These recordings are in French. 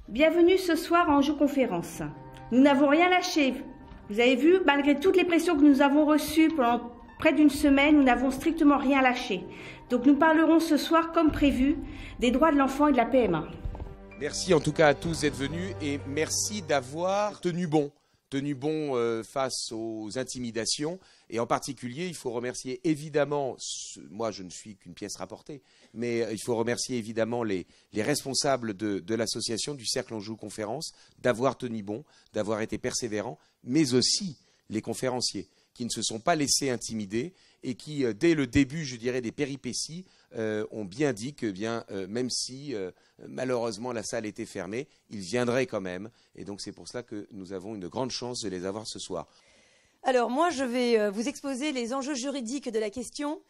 Bienvenue ce soir en Anjou-Conférence. Nous n'avons rien lâché. Vous avez vu, malgré toutes les pressions que nous avons reçues pendant près d'une semaine, nous n'avons strictement rien lâché. Donc nous parlerons ce soir, comme prévu, des droits de l'enfant et de la PMA. Merci en tout cas à tous d'être venus et merci d'avoir tenu bon face aux intimidations. Et en particulier, il faut remercier évidemment, moi je ne suis qu'une pièce rapportée, mais il faut remercier évidemment les responsables de l'association du Cercle Anjou-Conférence d'avoir tenu bon, d'avoir été persévérants, mais aussi les conférenciers qui ne se sont pas laissés intimider et qui, dès le début, je dirais, des péripéties, ont bien dit que même si malheureusement la salle était fermée, ils viendraient quand même. Et donc c'est pour cela que nous avons une grande chance de les avoir ce soir. Alors moi, je vais vous exposer les enjeux juridiques de la question.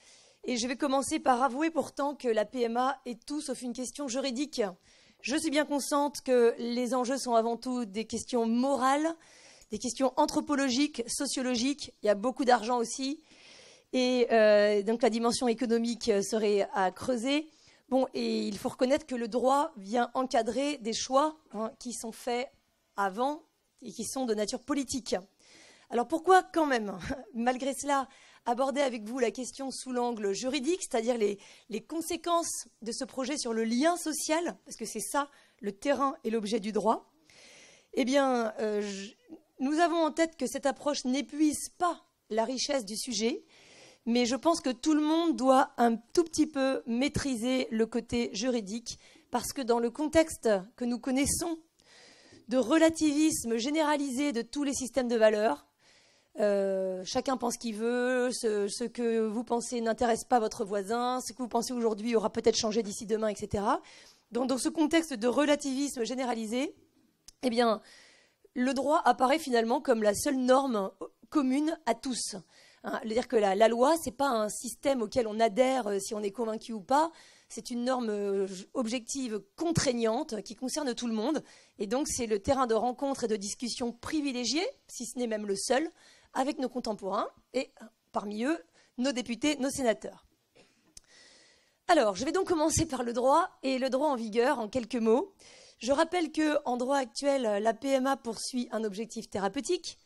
Et je vais commencer par avouer pourtant que la PMA est tout sauf une question juridique. Je suis bien consciente que les enjeux sont avant tout des questions morales, des questions anthropologiques, sociologiques. Il y a beaucoup d'argent aussi. Et donc la dimension économique serait à creuser. Bon, et il faut reconnaître que le droit vient encadrer des choix qui sont faits avant et qui sont de nature politique. Alors pourquoi quand même, malgré cela, aborder avec vous la question sous l'angle juridique, c'est-à-dire les conséquences de ce projet sur le lien social, parce que c'est ça le terrain et l'objet du droit. Eh bien, nous avons en tête que cette approche n'épuise pas la richesse du sujet, mais je pense que tout le monde doit un tout petit peu maîtriser le côté juridique, parce que dans le contexte que nous connaissons, de relativisme généralisé de tous les systèmes de valeurs, chacun pense qu'il veut, ce que vous pensez n'intéresse pas votre voisin, ce que vous pensez aujourd'hui aura peut-être changé d'ici demain, etc. Donc dans ce contexte de relativisme généralisé, eh bien, le droit apparaît finalement comme la seule norme commune à tous. C'est-à-dire que la loi, ce n'est pas un système auquel on adhère si on est convaincu ou pas. C'est une norme objective contraignante qui concerne tout le monde. Et donc, c'est le terrain de rencontre et de discussion privilégié, si ce n'est même le seul, avec nos contemporains et parmi eux, nos députés, nos sénateurs. Alors, je vais donc commencer par le droit et le droit en vigueur en quelques mots. Je rappelle qu'en droit actuel, la PMA poursuit un objectif thérapeutique.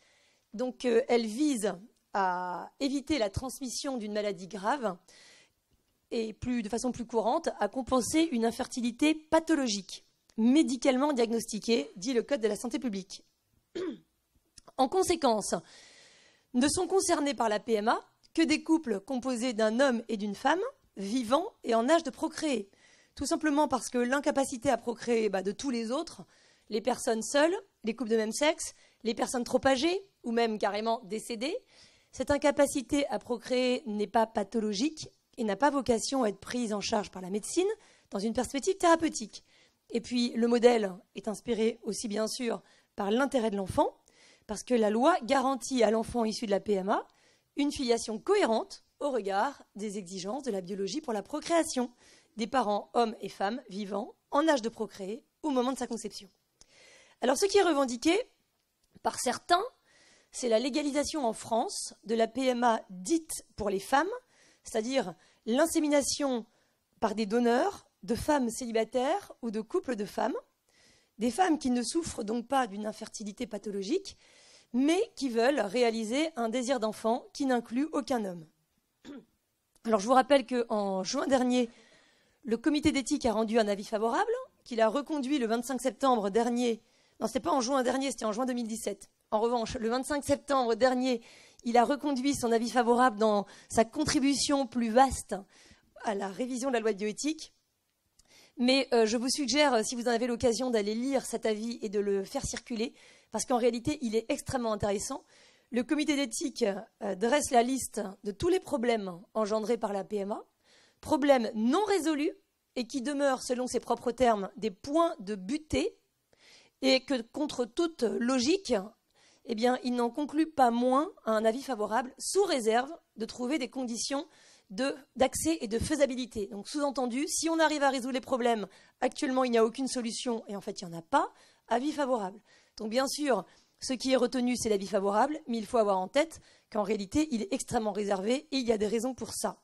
Donc, elle vise à éviter la transmission d'une maladie grave et de façon plus courante, à compenser une infertilité pathologique, médicalement diagnostiquée, dit le Code de la santé publique. En conséquence, ne sont concernés par la PMA que des couples composés d'un homme et d'une femme, vivants et en âge de procréer. Tout simplement parce que l'incapacité à procréer de tous les autres, les personnes seules, les couples de même sexe, les personnes trop âgées ou même carrément décédées, cette incapacité à procréer n'est pas pathologique et n'a pas vocation à être prise en charge par la médecine dans une perspective thérapeutique. Et puis, le modèle est inspiré aussi, bien sûr, par l'intérêt de l'enfant, parce que la loi garantit à l'enfant issu de la PMA une filiation cohérente au regard des exigences de la biologie pour la procréation des parents hommes et femmes vivants en âge de procréer au moment de sa conception. Alors, ce qui est revendiqué par certains, c'est la légalisation en France de la PMA dite pour les femmes, c'est-à-dire l'insémination par des donneurs de femmes célibataires ou de couples de femmes, des femmes qui ne souffrent donc pas d'une infertilité pathologique, mais qui veulent réaliser un désir d'enfant qui n'inclut aucun homme. Alors je vous rappelle qu'en juin dernier, le comité d'éthique a rendu un avis favorable, qu'il a reconduit le 25 septembre dernier. Non, ce n'était pas en juin dernier, c'était en juin 2017. En revanche, le 25 septembre dernier, il a reconduit son avis favorable dans sa contribution plus vaste à la révision de la loi de bioéthique. Mais je vous suggère, si vous en avez l'occasion, d'aller lire cet avis et de le faire circuler, parce qu'en réalité, il est extrêmement intéressant. Le comité d'éthique dresse la liste de tous les problèmes engendrés par la PMA, problèmes non résolus et qui demeurent, selon ses propres termes, des points de butée, et que, contre toute logique, eh bien, il n'en conclut pas moins à un avis favorable, sous réserve de trouver des conditions d'accès et de faisabilité. Donc, sous-entendu, si on arrive à résoudre les problèmes, actuellement, il n'y a aucune solution, et en fait, il n'y en a pas, avis favorable. Donc, bien sûr, ce qui est retenu, c'est l'avis favorable, mais il faut avoir en tête qu'en réalité, il est extrêmement réservé, et il y a des raisons pour ça.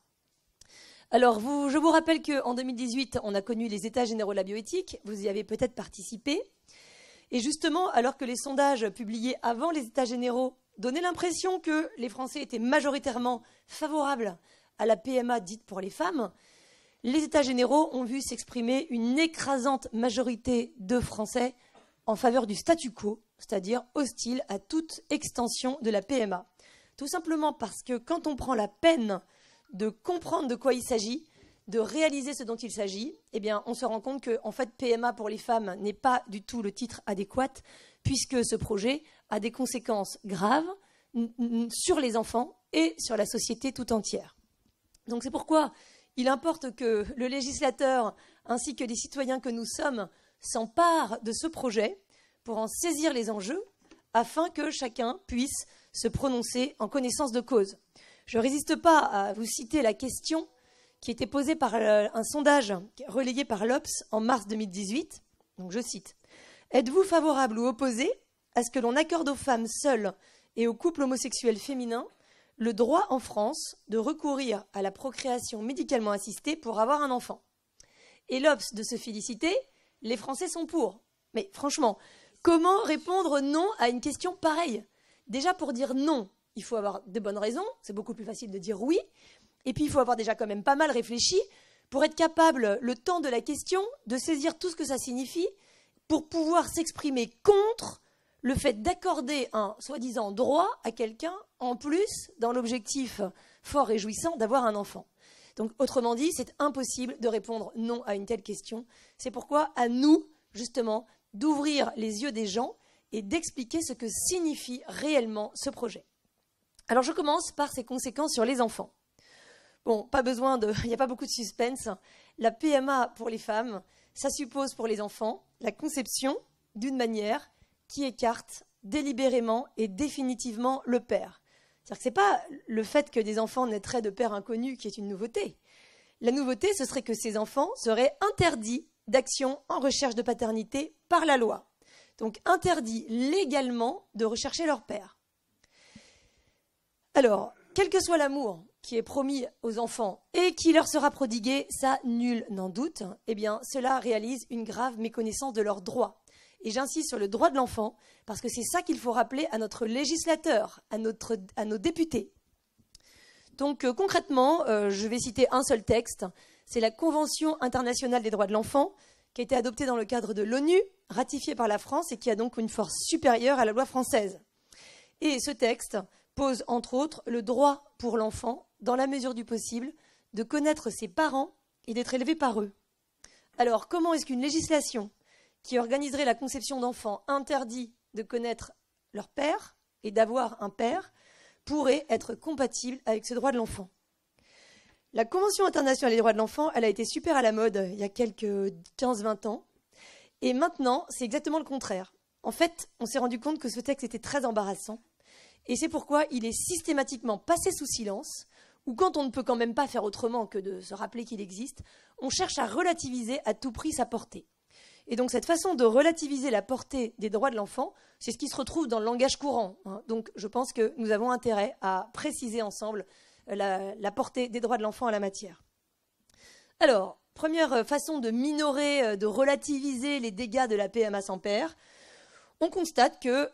Alors, je vous rappelle qu'en 2018, on a connu les États généraux de la bioéthique, vous y avez peut-être participé. Et justement, alors que les sondages publiés avant les États généraux donnaient l'impression que les Français étaient majoritairement favorables à la PMA dite pour les femmes, les États généraux ont vu s'exprimer une écrasante majorité de Français en faveur du statu quo, c'est-à-dire hostile à toute extension de la PMA. Tout simplement parce que quand on prend la peine de comprendre de quoi il s'agit, de réaliser ce dont il s'agit, eh bien, on se rend compte que, en fait, PMA pour les femmes n'est pas du tout le titre adéquat, puisque ce projet a des conséquences graves sur les enfants et sur la société tout entière. Donc c'est pourquoi il importe que le législateur ainsi que les citoyens que nous sommes s'emparent de ce projet pour en saisir les enjeux afin que chacun puisse se prononcer en connaissance de cause. Je ne résiste pas à vous citer la question qui était posée par un sondage relayé par l'Obs en mars 2018. Donc je cite : « Êtes-vous favorable ou opposé à ce que l'on accorde aux femmes seules et aux couples homosexuels féminins le droit en France de recourir à la procréation médicalement assistée pour avoir un enfant ?» Et l'Obs de se féliciter, les Français sont pour. Mais franchement, comment répondre non à une question pareille ? Déjà, pour dire non, il faut avoir de bonnes raisons, c'est beaucoup plus facile de dire oui, et puis il faut avoir déjà quand même pas mal réfléchi pour être capable, le temps de la question, de saisir tout ce que ça signifie pour pouvoir s'exprimer contre le fait d'accorder un soi-disant droit à quelqu'un, en plus, dans l'objectif fort réjouissant d'avoir un enfant. Donc, autrement dit, c'est impossible de répondre non à une telle question. C'est pourquoi, à nous, justement, d'ouvrir les yeux des gens et d'expliquer ce que signifie réellement ce projet. Alors, je commence par ses conséquences sur les enfants. Bon, il n'y a pas beaucoup de suspense. La PMA pour les femmes, ça suppose pour les enfants la conception d'une manière qui écarte délibérément et définitivement le père. C'est-à-dire que ce n'est pas le fait que des enfants naîtraient de pères inconnus qui est une nouveauté. La nouveauté, ce serait que ces enfants seraient interdits d'action en recherche de paternité par la loi. Donc interdits légalement de rechercher leur père. Alors, quel que soit l'amour qui est promis aux enfants et qui leur sera prodigué, ça, nul n'en doute, eh bien, cela réalise une grave méconnaissance de leurs droits. Et j'insiste sur le droit de l'enfant, parce que c'est ça qu'il faut rappeler à notre législateur, à nos députés. Donc concrètement, je vais citer un seul texte, c'est la Convention internationale des droits de l'enfant, qui a été adoptée dans le cadre de l'ONU, ratifiée par la France et qui a donc une force supérieure à la loi française. Et ce texte pose entre autres le droit pour l'enfant, dans la mesure du possible, de connaître ses parents et d'être élevé par eux. Alors comment est-ce qu'une législation qui organiserait la conception d'enfants interdit de connaître leur père et d'avoir un père pourrait être compatible avec ce droit de l'enfant? La Convention internationale des droits de l'enfant, elle a été super à la mode il y a quelques 15-20 ans. Et maintenant, c'est exactement le contraire. En fait, on s'est rendu compte que ce texte était très embarrassant. Et c'est pourquoi il est systématiquement passé sous silence, ou quand on ne peut quand même pas faire autrement que de se rappeler qu'il existe, on cherche à relativiser à tout prix sa portée. Et donc cette façon de relativiser la portée des droits de l'enfant, c'est ce qui se retrouve dans le langage courant. Donc je pense que nous avons intérêt à préciser ensemble la portée des droits de l'enfant en la matière. Alors, première façon de minorer, de relativiser les dégâts de la PMA sans père, on constate que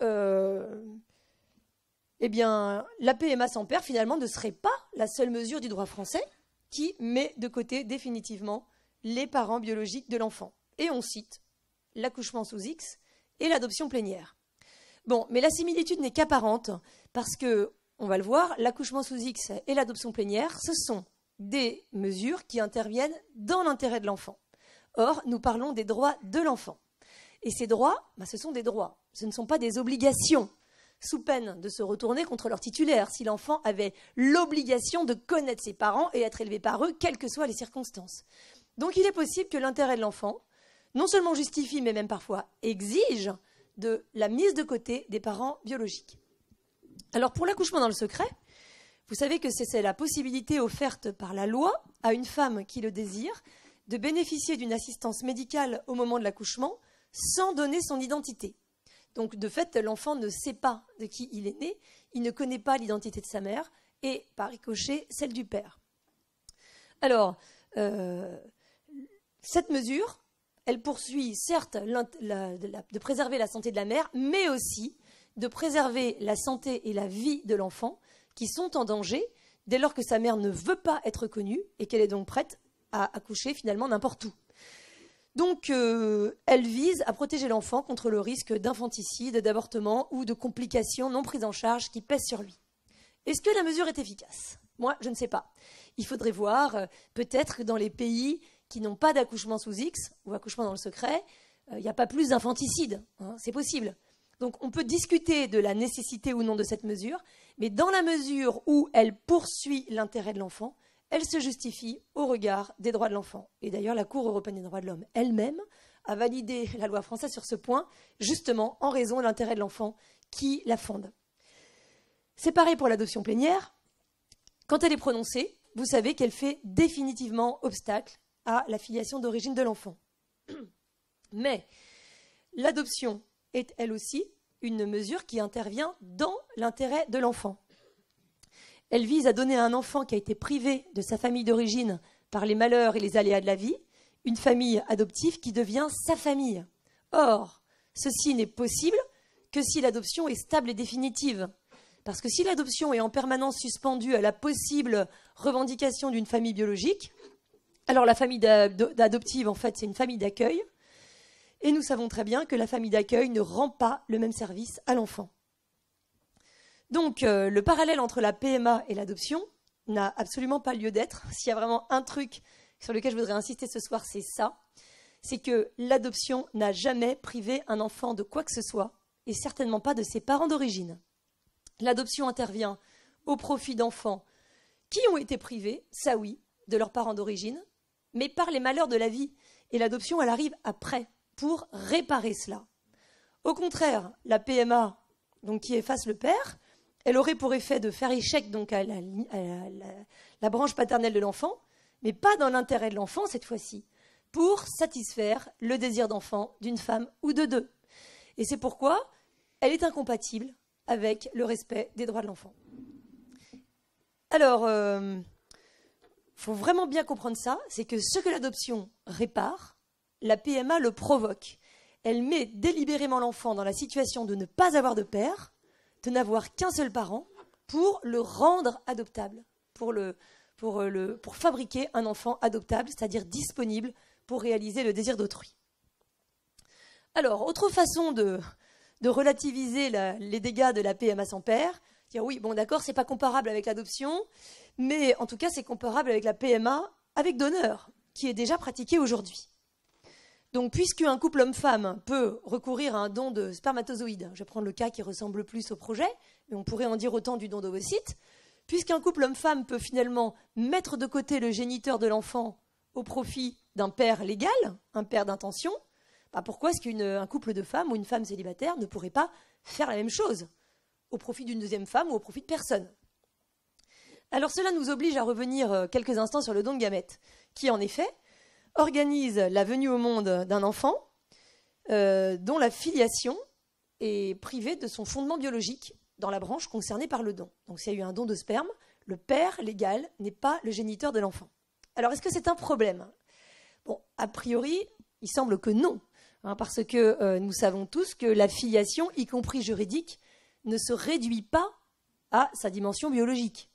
la PMA sans père, finalement, ne serait pas la seule mesure du droit français qui met de côté définitivement les parents biologiques de l'enfant. Et on cite l'accouchement sous X et l'adoption plénière. Bon, mais la similitude n'est qu'apparente parce que, on va le voir, l'accouchement sous X et l'adoption plénière, ce sont des mesures qui interviennent dans l'intérêt de l'enfant. Or, nous parlons des droits de l'enfant. Et ces droits, ce sont des droits. Ce ne sont pas des obligations, sous peine de se retourner contre leur titulaire si l'enfant avait l'obligation de connaître ses parents et être élevé par eux, quelles que soient les circonstances. Donc il est possible que l'intérêt de l'enfant non seulement justifie, mais même parfois exige de la mise de côté des parents biologiques. Alors pour l'accouchement dans le secret, vous savez que c'est la possibilité offerte par la loi à une femme qui le désire de bénéficier d'une assistance médicale au moment de l'accouchement sans donner son identité. Donc de fait, l'enfant ne sait pas de qui il est né, il ne connaît pas l'identité de sa mère et par ricochet celle du père. Alors, cette mesure, elle poursuit certes de préserver la santé de la mère, mais aussi de préserver la santé et la vie de l'enfant qui sont en danger dès lors que sa mère ne veut pas être connue et qu'elle est donc prête à accoucher finalement n'importe où. Donc, elle vise à protéger l'enfant contre le risque d'infanticide, d'avortement ou de complications non prises en charge qui pèsent sur lui. Est-ce que la mesure est efficace? Moi, je ne sais pas. Il faudrait voir, peut-être que dans les pays qui n'ont pas d'accouchement sous X ou accouchement dans le secret, il n'y a pas plus d'infanticide. C'est possible. Donc, on peut discuter de la nécessité ou non de cette mesure, mais dans la mesure où elle poursuit l'intérêt de l'enfant, elle se justifie au regard des droits de l'enfant. Et d'ailleurs, la Cour européenne des droits de l'homme elle-même a validé la loi française sur ce point, justement en raison de l'intérêt de l'enfant qui la fonde. C'est pareil pour l'adoption plénière. Quand elle est prononcée, vous savez qu'elle fait définitivement obstacle à la filiation d'origine de l'enfant. Mais l'adoption est, elle aussi, une mesure qui intervient dans l'intérêt de l'enfant. Elle vise à donner à un enfant qui a été privé de sa famille d'origine par les malheurs et les aléas de la vie, une famille adoptive qui devient sa famille. Or, ceci n'est possible que si l'adoption est stable et définitive. Parce que si l'adoption est en permanence suspendue à la possible revendication d'une famille biologique, alors la famille adoptive, en fait, c'est une famille d'accueil. Et nous savons très bien que la famille d'accueil ne rend pas le même service à l'enfant. Donc, le parallèle entre la PMA et l'adoption n'a absolument pas lieu d'être. S'il y a vraiment un truc sur lequel je voudrais insister ce soir, c'est ça. C'est que l'adoption n'a jamais privé un enfant de quoi que ce soit, et certainement pas de ses parents d'origine. L'adoption intervient au profit d'enfants qui ont été privés, ça oui, de leurs parents d'origine, mais par les malheurs de la vie. Et l'adoption, elle arrive après, pour réparer cela. Au contraire, la PMA, donc qui efface le père, elle aurait pour effet de faire échec donc à la branche paternelle de l'enfant, mais pas dans l'intérêt de l'enfant cette fois-ci, pour satisfaire le désir d'enfant d'une femme ou de deux. Et c'est pourquoi elle est incompatible avec le respect des droits de l'enfant. Alors, faut vraiment bien comprendre ça, c'est que ce que l'adoption répare, la PMA le provoque. Elle met délibérément l'enfant dans la situation de ne pas avoir de père, de n'avoir qu'un seul parent, pour le rendre adoptable, pour fabriquer un enfant adoptable, c'est-à-dire disponible pour réaliser le désir d'autrui. Alors, autre façon de relativiser les dégâts de la PMA sans père, dire oui, bon d'accord, c'est pas comparable avec l'adoption, mais en tout cas c'est comparable avec la PMA avec donneur, qui est déjà pratiquée aujourd'hui. Donc, puisqu'un couple homme-femme peut recourir à un don de spermatozoïdes, je vais prendre le cas qui ressemble le plus au projet, mais on pourrait en dire autant du don d'ovocytes, puisqu'un couple homme-femme peut finalement mettre de côté le géniteur de l'enfant au profit d'un père légal, un père d'intention, pourquoi est-ce qu'un couple de femmes ou une femme célibataire ne pourrait pas faire la même chose au profit d'une deuxième femme ou au profit de personne? Alors cela nous oblige à revenir quelques instants sur le don de gamètes, qui en effet organise la venue au monde d'un enfant dont la filiation est privée de son fondement biologique dans la branche concernée par le don. Donc s'il y a eu un don de sperme, le père légal n'est pas le géniteur de l'enfant. Alors est-ce que c'est un problème? Bon, a priori, il semble que non, parce que nous savons tous que la filiation, y compris juridique, ne se réduit pas à sa dimension biologique.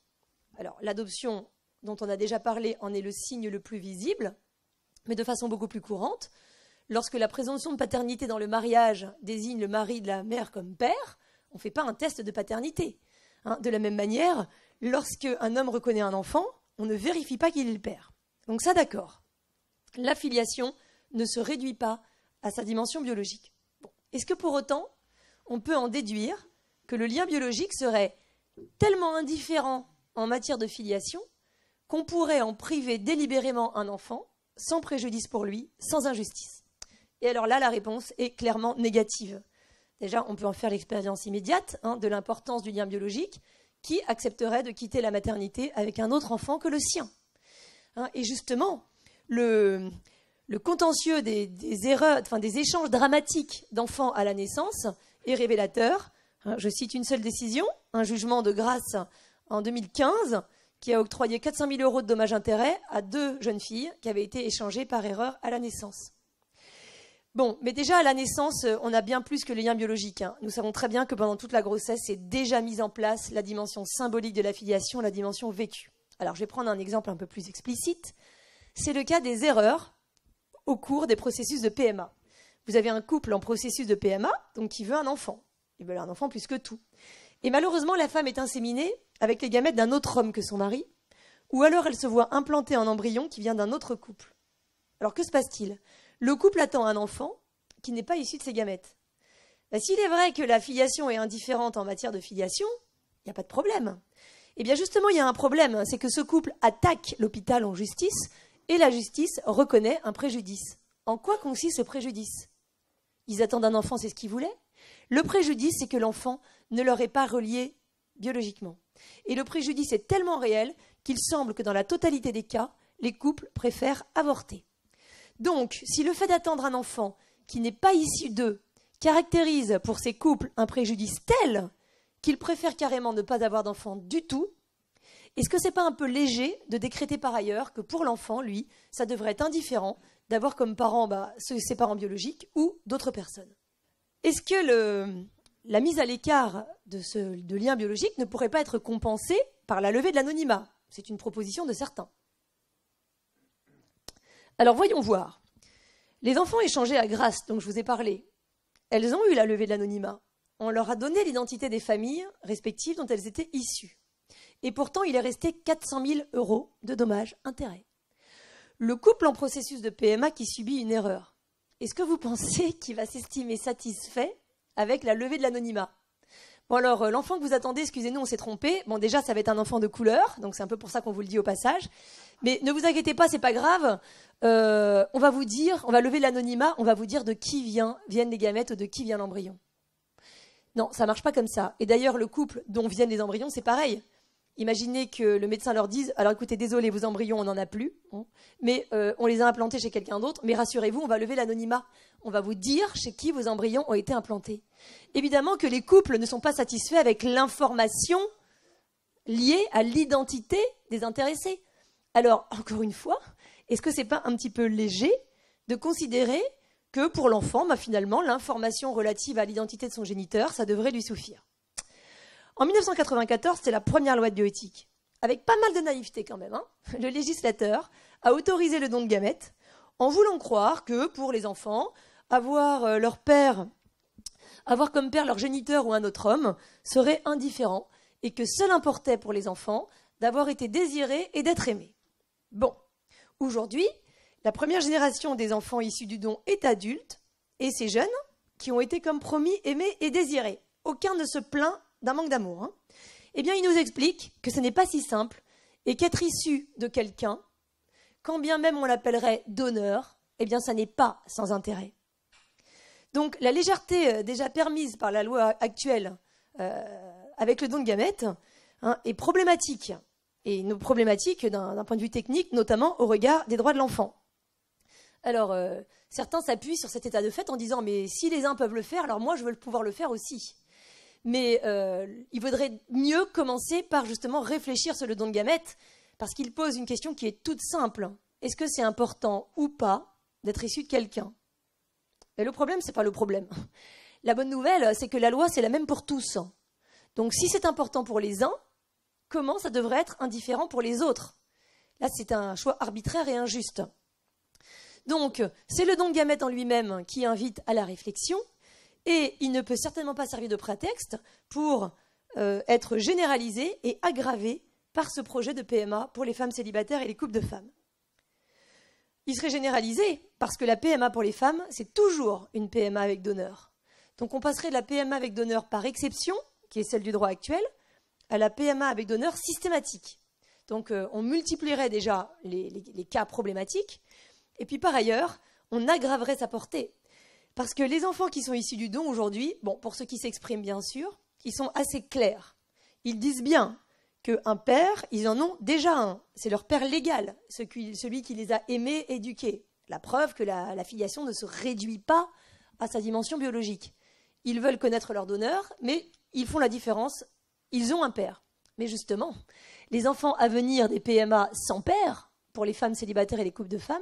Alors l'adoption, dont on a déjà parlé, en est le signe le plus visible, mais de façon beaucoup plus courante. Lorsque la présomption de paternité dans le mariage désigne le mari de la mère comme père, on ne fait pas un test de paternité. De la même manière, lorsque un homme reconnaît un enfant, on ne vérifie pas qu'il est le père. Donc ça, d'accord. La filiation ne se réduit pas à sa dimension biologique. Bon. Est-ce que pour autant, on peut en déduire que le lien biologique serait tellement indifférent en matière de filiation qu'on pourrait en priver délibérément un enfant sans préjudice pour lui, sans injustice? Et alors là, la réponse est clairement négative. Déjà, on peut en faire l'expérience immédiate de l'importance du lien biologique. Qui accepterait de quitter la maternité avec un autre enfant que le sien? Et justement, le contentieux des échanges dramatiques d'enfants à la naissance est révélateur. Je cite une seule décision, un jugement de grâce en 2015, qui a octroyé 400 000 € de dommages-intérêts à 2 jeunes filles qui avaient été échangées par erreur à la naissance. Bon, mais déjà à la naissance, on a bien plus que le lien biologique. Nous savons très bien que pendant toute la grossesse, c'est déjà mise en place la dimension symbolique de la filiation, la dimension vécue. Alors je vais prendre un exemple un peu plus explicite. C'est le cas des erreurs au cours des processus de PMA. Vous avez un couple en processus de PMA, donc qui veut un enfant. Ils veulent un enfant plus que tout. Et malheureusement, la femme est inséminée avec les gamètes d'un autre homme que son mari, ou alors elle se voit implantée un embryon qui vient d'un autre couple. Alors que se passe-t-il ? Le couple attend un enfant qui n'est pas issu de ses gamètes. S'il est vrai que la filiation est indifférente en matière de filiation, il n'y a pas de problème. Eh bien justement, il y a un problème, c'est que ce couple attaque l'hôpital en justice et la justice reconnaît un préjudice. En quoi consiste ce préjudice ? Ils attendent un enfant, c'est ce qu'ils voulaient. Le préjudice, c'est que l'enfant ne leur est pas relié biologiquement. Et le préjudice est tellement réel qu'il semble que dans la totalité des cas, les couples préfèrent avorter. Donc, si le fait d'attendre un enfant qui n'est pas issu d'eux caractérise pour ces couples un préjudice tel qu'ils préfèrent carrément ne pas avoir d'enfant du tout, est-ce que c'est pas un peu léger de décréter par ailleurs que pour l'enfant, lui, ça devrait être indifférent d'avoir comme parents ses parents biologiques ou d'autres personnes? Est-ce que la mise à l'écart de lien biologique ne pourrait pas être compensée par la levée de l'anonymat? C'est une proposition de certains. Alors voyons voir. Les enfants échangés à Grasse, dont je vous ai parlé, elles ont eu la levée de l'anonymat. On leur a donné l'identité des familles respectives dont elles étaient issues. Et pourtant, il est resté 400 000 € de dommages-intérêts. Le couple en processus de PMA qui subit une erreur, est-ce que vous pensez qu'il va s'estimer satisfait avec la levée de l'anonymat? Bon alors, l'enfant que vous attendez, excusez-nous, on s'est trompé. Bon déjà, ça va être un enfant de couleur, donc c'est un peu pour ça qu'on vous le dit au passage. Mais ne vous inquiétez pas, c'est pas grave. On va vous dire, on va lever l'anonymat, on va vous dire de qui viennent les gamètes ou de qui vient l'embryon. Non, ça marche pas comme ça. Et d'ailleurs, le couple dont viennent les embryons, c'est pareil. Imaginez que le médecin leur dise « Alors écoutez, désolé, vos embryons, on n'en a plus, mais on les a implantés chez quelqu'un d'autre, mais rassurez-vous, on va lever l'anonymat. On va vous dire chez qui vos embryons ont été implantés. » Évidemment que les couples ne sont pas satisfaits avec l'information liée à l'identité des intéressés. Alors, encore une fois, est-ce que c'est pas un petit peu léger de considérer que pour l'enfant, finalement, l'information relative à l'identité de son géniteur, ça devrait lui suffire? En 1994, c'était la première loi de bioéthique. Avec pas mal de naïveté quand même, le législateur a autorisé le don de gamètes en voulant croire que pour les enfants, avoir comme père leur géniteur ou un autre homme serait indifférent et que seul importait pour les enfants d'avoir été désirés et d'être aimés. Bon, aujourd'hui, la première génération des enfants issus du don est adulte et ces jeunes qui ont été comme promis aimés et désirés. Aucun ne se plaint d'un manque d'amour. Eh bien, il nous explique que ce n'est pas si simple et qu'être issu de quelqu'un, quand bien même on l'appellerait donneur, eh bien, ça n'est pas sans intérêt. Donc, la légèreté déjà permise par la loi actuelle avec le don de gamètes est problématique. Et une problématique d'un point de vue technique, notamment au regard des droits de l'enfant. Alors, certains s'appuient sur cet état de fait en disant « Mais si les uns peuvent le faire, alors moi, je veux pouvoir le faire aussi ». Mais il vaudrait mieux commencer par justement réfléchir sur le don de gamètes, parce qu'il pose une question qui est toute simple. Est-ce que c'est important ou pas d'être issu de quelqu'un? Et le problème, c'est pas le problème. La bonne nouvelle, c'est que la loi, c'est la même pour tous. Donc si c'est important pour les uns, comment ça devrait être indifférent pour les autres? Là, c'est un choix arbitraire et injuste. Donc, c'est le don de gamètes en lui-même qui invite à la réflexion, et il ne peut certainement pas servir de prétexte pour être généralisé et aggravé par ce projet de PMA pour les femmes célibataires et les couples de femmes. Il serait généralisé parce que la PMA pour les femmes, c'est toujours une PMA avec donneur. Donc on passerait de la PMA avec donneur par exception, qui est celle du droit actuel, à la PMA avec donneur systématique. Donc on multiplierait déjà les cas problématiques, et puis par ailleurs, on aggraverait sa portée. Parce que les enfants qui sont issus du don aujourd'hui, bon, pour ceux qui s'expriment bien sûr, ils sont assez clairs. Ils disent bien qu'un père, ils en ont déjà un. C'est leur père légal, celui qui les a aimés, éduqués. La preuve que la filiation ne se réduit pas à sa dimension biologique. Ils veulent connaître leur donneur, mais ils font la différence. Ils ont un père. Mais justement, les enfants à venir des PMA sans père, pour les femmes célibataires et les couples de femmes,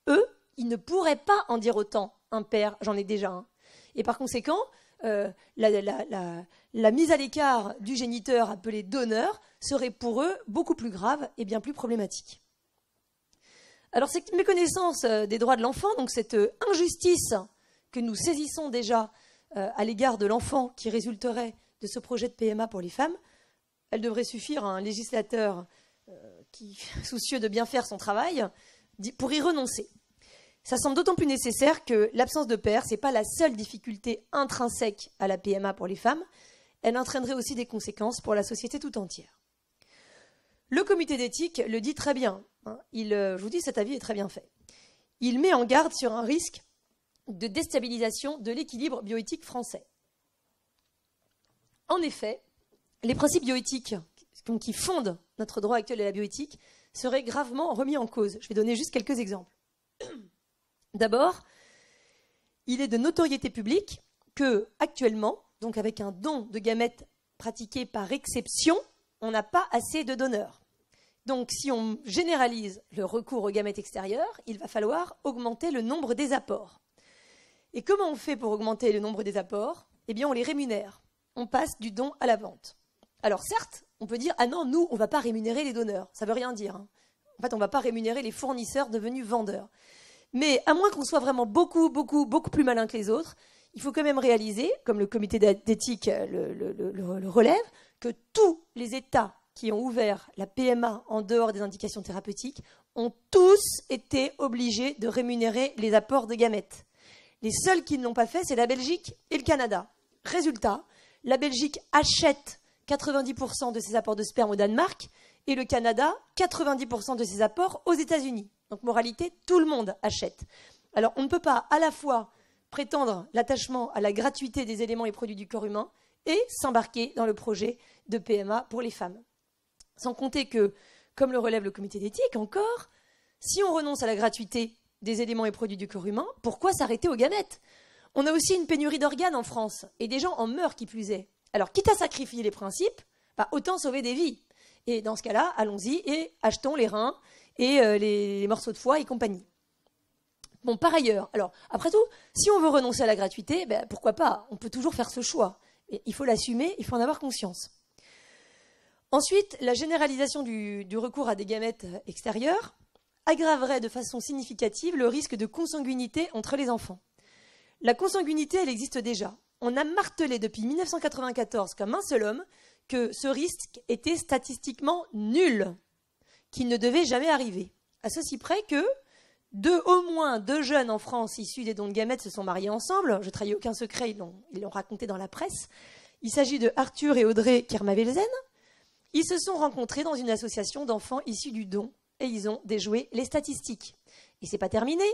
eux, ils ne pourraient pas en dire autant un père, j'en ai déjà un. Et par conséquent, la mise à l'écart du géniteur appelé donneur serait pour eux beaucoup plus grave et bien plus problématique. Alors cette méconnaissance des droits de l'enfant, donc cette injustice que nous saisissons déjà à l'égard de l'enfant qui résulterait de ce projet de PMA pour les femmes, elle devrait suffire à un législateur soucieux de bien faire son travail pour y renoncer. Ça semble d'autant plus nécessaire que l'absence de père, ce n'est pas la seule difficulté intrinsèque à la PMA pour les femmes, elle entraînerait aussi des conséquences pour la société tout entière. Le comité d'éthique le dit très bien, hein, je vous dis, cet avis est très bien fait. Il met en garde sur un risque de déstabilisation de l'équilibre bioéthique français. En effet, les principes bioéthiques qui fondent notre droit actuel de la bioéthique seraient gravement remis en cause. Je vais donner juste quelques exemples. D'abord, il est de notoriété publique que, actuellement, donc avec un don de gamètes pratiqué par exception, on n'a pas assez de donneurs. Donc, si on généralise le recours aux gamètes extérieures, il va falloir augmenter le nombre des apports. Et comment on fait pour augmenter le nombre des apports? Eh bien, on les rémunère. On passe du don à la vente. Alors, certes, on peut dire « Ah non, nous, on ne va pas rémunérer les donneurs. » Ça ne veut rien dire. Hein. En fait, on ne va pas rémunérer les fournisseurs devenus vendeurs. Mais à moins qu'on soit vraiment beaucoup plus malin que les autres, il faut quand même réaliser, comme le comité d'éthique le relève, que tous les États qui ont ouvert la PMA en dehors des indications thérapeutiques ont tous été obligés de rémunérer les apports de gamètes. Les seuls qui ne l'ont pas fait, c'est la Belgique et le Canada. Résultat, la Belgique achète 90% de ses apports de sperme au Danemark et le Canada 90% de ses apports aux États-Unis. Donc, moralité, tout le monde achète. Alors, on ne peut pas à la fois prétendre l'attachement à la gratuité des éléments et produits du corps humain et s'embarquer dans le projet de PMA pour les femmes. Sans compter que, comme le relève le comité d'éthique, encore, si on renonce à la gratuité des éléments et produits du corps humain, pourquoi s'arrêter aux gamètes? On a aussi une pénurie d'organes en France, et des gens en meurent qui plus est. Alors, quitte à sacrifier les principes, autant sauver des vies. Et dans ce cas-là, allons-y et achetons les reins et les morceaux de foie et compagnie. Bon, par ailleurs, alors, après tout, si on veut renoncer à la gratuité, pourquoi pas? On peut toujours faire ce choix. Et il faut l'assumer, il faut en avoir conscience. Ensuite, la généralisation du recours à des gamètes extérieures aggraverait de façon significative le risque de consanguinité entre les enfants. La consanguinité, elle existe déjà. On a martelé depuis 1994 comme un seul homme que ce risque était statistiquement nul, qu'il ne devait jamais arriver. À ceci près que au moins deux jeunes en France issus des dons de gamètes se sont mariés ensemble. Je ne trahis aucun secret, ils l'ont raconté dans la presse. Il s'agit de Arthur et Audrey Kermavelzen. Ils se sont rencontrés dans une association d'enfants issus du don et ils ont déjoué les statistiques. Et c'est pas terminé,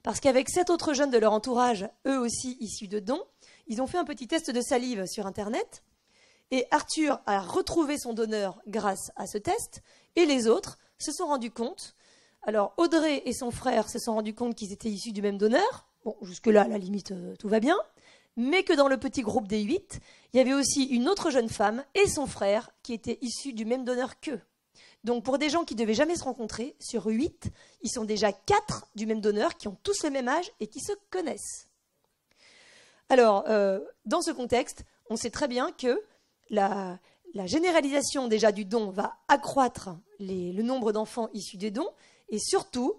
parce qu'avec 7 autres jeunes de leur entourage, eux aussi issus de dons, ils ont fait un petit test de salive sur Internet. Et Arthur a retrouvé son donneur grâce à ce test, et les autres se sont rendus compte. Alors Audrey et son frère se sont rendus compte qu'ils étaient issus du même donneur. Bon, jusque-là, à la limite, tout va bien. Mais que dans le petit groupe des 8, il y avait aussi une autre jeune femme et son frère qui étaient issus du même donneur qu'eux. Donc pour des gens qui ne devaient jamais se rencontrer, sur 8, ils sont déjà 4 du même donneur qui ont tous le même âge et qui se connaissent. Alors, dans ce contexte, on sait très bien que la généralisation déjà du don va accroître le nombre d'enfants issus des dons et surtout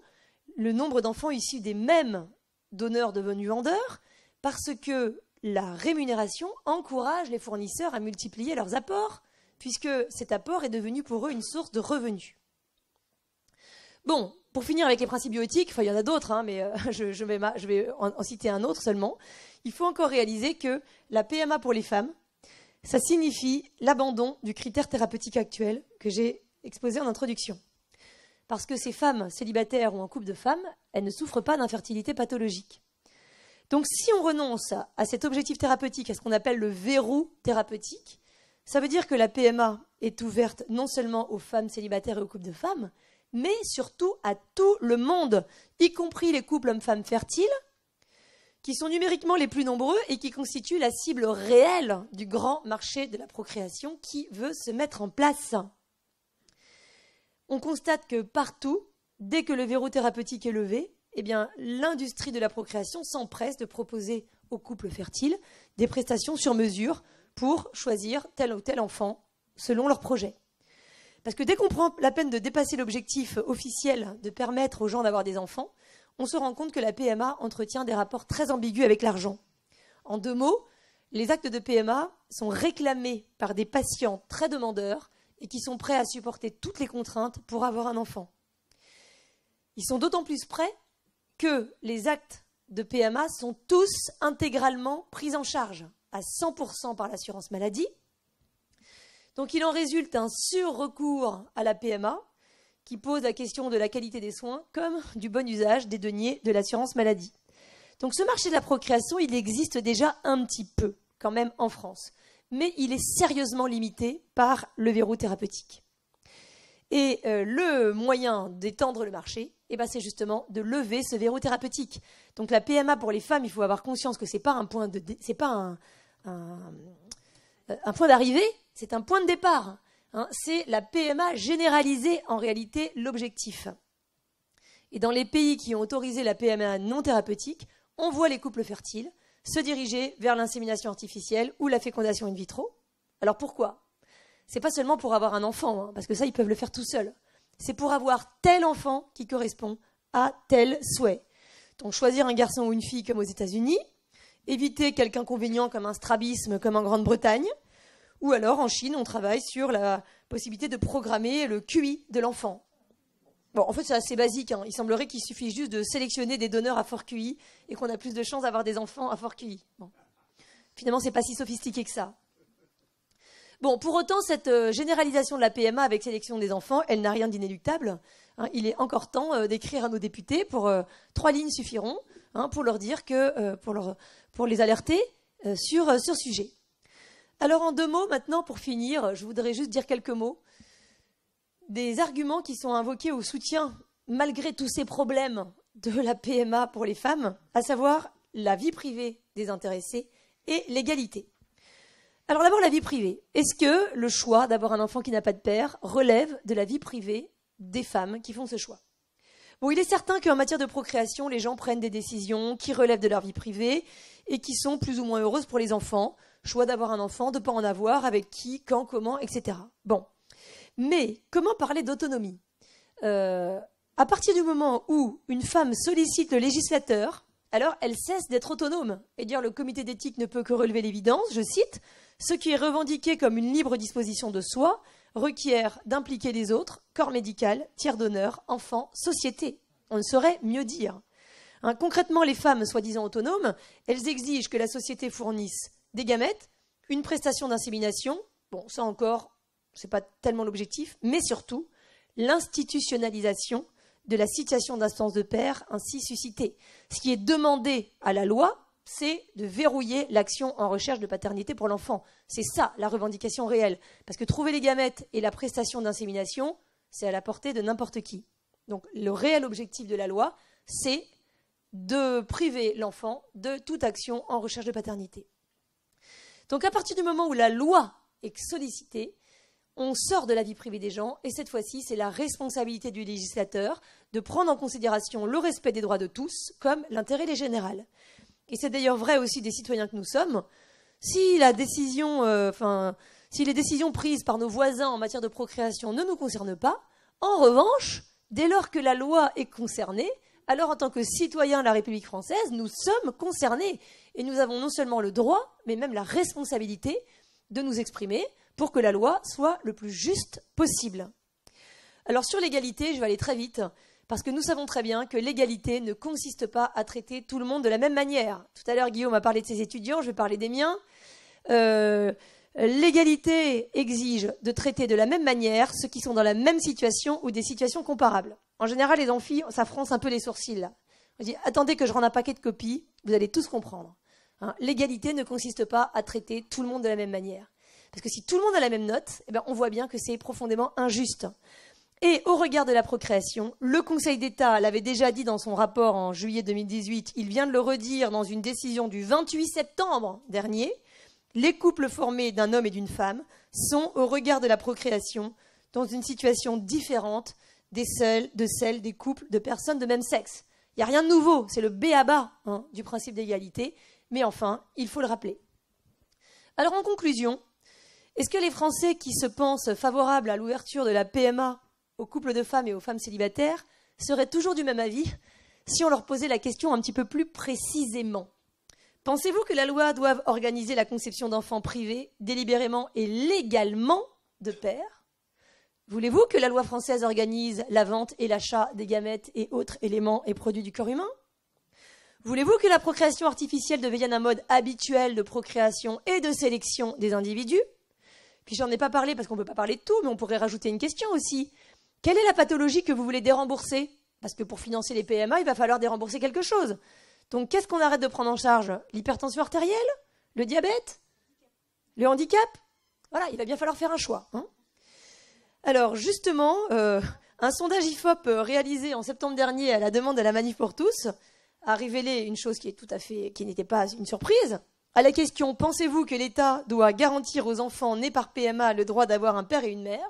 le nombre d'enfants issus des mêmes donneurs devenus vendeurs parce que la rémunération encourage les fournisseurs à multiplier leurs apports puisque cet apport est devenu pour eux une source de revenus. Bon, pour finir avec les principes bioéthiques, il y en a d'autres, hein, mais je vais en citer un autre seulement. Il faut encore réaliser que la PMA pour les femmes, ça signifie l'abandon du critère thérapeutique actuel que j'ai exposé en introduction. Parce que ces femmes célibataires ou en couple de femmes, elles ne souffrent pas d'infertilité pathologique. Donc si on renonce à cet objectif thérapeutique, à ce qu'on appelle le verrou thérapeutique, ça veut dire que la PMA est ouverte non seulement aux femmes célibataires et aux couples de femmes, mais surtout à tout le monde, y compris les couples hommes-femmes fertiles, qui sont numériquement les plus nombreux et qui constituent la cible réelle du grand marché de la procréation qui veut se mettre en place. On constate que partout, dès que le verrou thérapeutique est levé, eh bien, l'industrie de la procréation s'empresse de proposer aux couples fertiles des prestations sur mesure pour choisir tel ou tel enfant selon leur projet. Parce que dès qu'on prend la peine de dépasser l'objectif officiel de permettre aux gens d'avoir des enfants, on se rend compte que la PMA entretient des rapports très ambigus avec l'argent. En 2 mots, les actes de PMA sont réclamés par des patients très demandeurs et qui sont prêts à supporter toutes les contraintes pour avoir un enfant. Ils sont d'autant plus prêts que les actes de PMA sont tous intégralement pris en charge à 100% par l'assurance maladie. Donc il en résulte un sur-recours à la PMA qui pose la question de la qualité des soins comme du bon usage des deniers de l'assurance maladie. Donc ce marché de la procréation, il existe déjà un petit peu quand même en France, mais il est sérieusement limité par le verrou thérapeutique. Et le moyen d'étendre le marché, c'est justement de lever ce verrou thérapeutique. Donc la PMA pour les femmes, il faut avoir conscience que c'est pas un point d'arrivée, c'est un point de départ. C'est la PMA généralisée en réalité l'objectif. Et dans les pays qui ont autorisé la PMA non thérapeutique, on voit les couples fertiles se diriger vers l'insémination artificielle ou la fécondation in vitro. Alors pourquoi ? C'est pas seulement pour avoir un enfant, parce que ça, ils peuvent le faire tout seuls. C'est pour avoir tel enfant qui correspond à tel souhait. Donc choisir un garçon ou une fille comme aux États-Unis, éviter quelques inconvénients comme un strabisme comme en Grande-Bretagne, ou alors en Chine, on travaille sur la possibilité de programmer le QI de l'enfant. Bon, en fait, c'est assez basique. Il semblerait qu'il suffit juste de sélectionner des donneurs à fort QI et qu'on a plus de chances d'avoir des enfants à fort QI. Bon. Finalement, c'est pas si sophistiqué que ça. Bon, pour autant, cette généralisation de la PMA avec sélection des enfants, elle n'a rien d'inéluctable. Il est encore temps d'écrire à nos députés. 3 lignes suffiront pour leur dire que, pour les alerter sur ce sujet. Alors, en 2 mots, maintenant, pour finir, je voudrais juste dire quelques mots des arguments qui sont invoqués au soutien, malgré tous ces problèmes de la PMA pour les femmes, à savoir la vie privée des intéressés et l'égalité. Alors d'abord, la vie privée. Est-ce que le choix d'avoir un enfant qui n'a pas de père relève de la vie privée des femmes qui font ce choix ? Bon, il est certain qu'en matière de procréation, les gens prennent des décisions qui relèvent de leur vie privée et qui sont plus ou moins heureuses pour les enfants. Choix d'avoir un enfant, de ne pas en avoir, avec qui, quand, comment, etc. Bon. Mais comment parler d'autonomie ? À partir du moment où une femme sollicite le législateur, alors elle cesse d'être autonome. Et dire le comité d'éthique ne peut que relever l'évidence, je cite, « Ce qui est revendiqué comme une libre disposition de soi requiert d'impliquer les autres, corps médical, tiers donneur, enfants, société. » On ne saurait mieux dire. Concrètement, les femmes soi-disant autonomes, elles exigent que la société fournisse des gamètes, une prestation d'insémination, bon, ça encore, c'est pas tellement l'objectif, mais surtout l'institutionnalisation de la situation d'instance de père ainsi suscitée. Ce qui est demandé à la loi, c'est de verrouiller l'action en recherche de paternité pour l'enfant. C'est ça la revendication réelle. Parce que trouver les gamètes et la prestation d'insémination, c'est à la portée de n'importe qui. Donc le réel objectif de la loi, c'est de priver l'enfant de toute action en recherche de paternité. Donc à partir du moment où la loi est sollicitée, on sort de la vie privée des gens et cette fois-ci, c'est la responsabilité du législateur de prendre en considération le respect des droits de tous comme l'intérêt général. Et c'est d'ailleurs vrai aussi des citoyens que nous sommes. Si les décisions prises par nos voisins en matière de procréation ne nous concernent pas, en revanche, dès lors que la loi est concernée, alors en tant que citoyens de la République française, nous sommes concernés. Et nous avons non seulement le droit, mais même la responsabilité de nous exprimer pour que la loi soit le plus juste possible. Alors sur l'égalité, je vais aller très vite, parce que nous savons très bien que l'égalité ne consiste pas à traiter tout le monde de la même manière. Tout à l'heure, Guillaume a parlé de ses étudiants, je vais parler des miens. L'égalité exige de traiter de la même manière ceux qui sont dans la même situation ou des situations comparables. En général, les amphis, ça fronce un peu les sourcils. Là. On dit, attendez que je rende un paquet de copies, vous allez tous comprendre. L'égalité ne consiste pas à traiter tout le monde de la même manière. Parce que si tout le monde a la même note, on voit bien que c'est profondément injuste. Et au regard de la procréation, le Conseil d'État l'avait déjà dit dans son rapport en juillet 2018, il vient de le redire dans une décision du 28 septembre dernier, les couples formés d'un homme et d'une femme sont, au regard de la procréation, dans une situation différente de celle des couples de personnes de même sexe. Il n'y a rien de nouveau, c'est le b.a.-ba du principe d'égalité, mais enfin, il faut le rappeler. Alors en conclusion, est-ce que les Français qui se pensent favorables à l'ouverture de la PMA aux couples de femmes et aux femmes célibataires seraient toujours du même avis si on leur posait la question un petit peu plus précisément? Pensez-vous que la loi doive organiser la conception d'enfants privés, délibérément et légalement de père? Voulez-vous que la loi française organise la vente et l'achat des gamètes et autres éléments et produits du corps humain? Voulez-vous que la procréation artificielle devienne un mode habituel de procréation et de sélection des individus? Puis j'en ai pas parlé parce qu'on ne peut pas parler de tout, mais on pourrait rajouter une question aussi. Quelle est la pathologie que vous voulez dérembourser? Parce que pour financer les PMA, il va falloir dérembourser quelque chose. Donc qu'est-ce qu'on arrête de prendre en charge? L'hypertension artérielle? Le diabète? Le handicap? Voilà, il va bien falloir faire un choix. Alors justement, un sondage IFOP réalisé en septembre dernier à la demande de la Manif pour tous a révélé une chose qui n'était pas une surprise. À la question « Pensez-vous que l'État doit garantir aux enfants nés par PMA le droit d'avoir un père et une mère ?»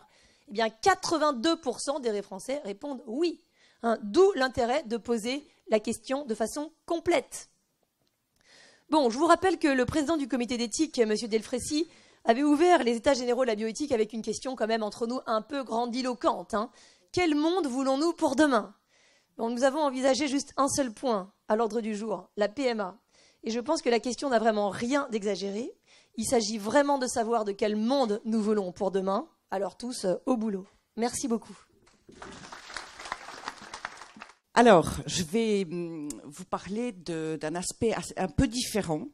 Eh bien, 82% des Français répondent oui. D'où l'intérêt de poser la question de façon complète. Bon, je vous rappelle que le président du comité d'éthique, M. Delfrécy, avait ouvert les états généraux de la bioéthique avec une question quand même entre nous un peu grandiloquente. Quel monde voulons-nous pour demain? Bon, nous avons envisagé juste un seul point à l'ordre du jour, la PMA. Et je pense que la question n'a vraiment rien d'exagéré. Il s'agit vraiment de savoir de quel monde nous voulons pour demain. Alors tous, au boulot. Merci beaucoup. Alors, je vais vous parler d'un aspect un peu différent,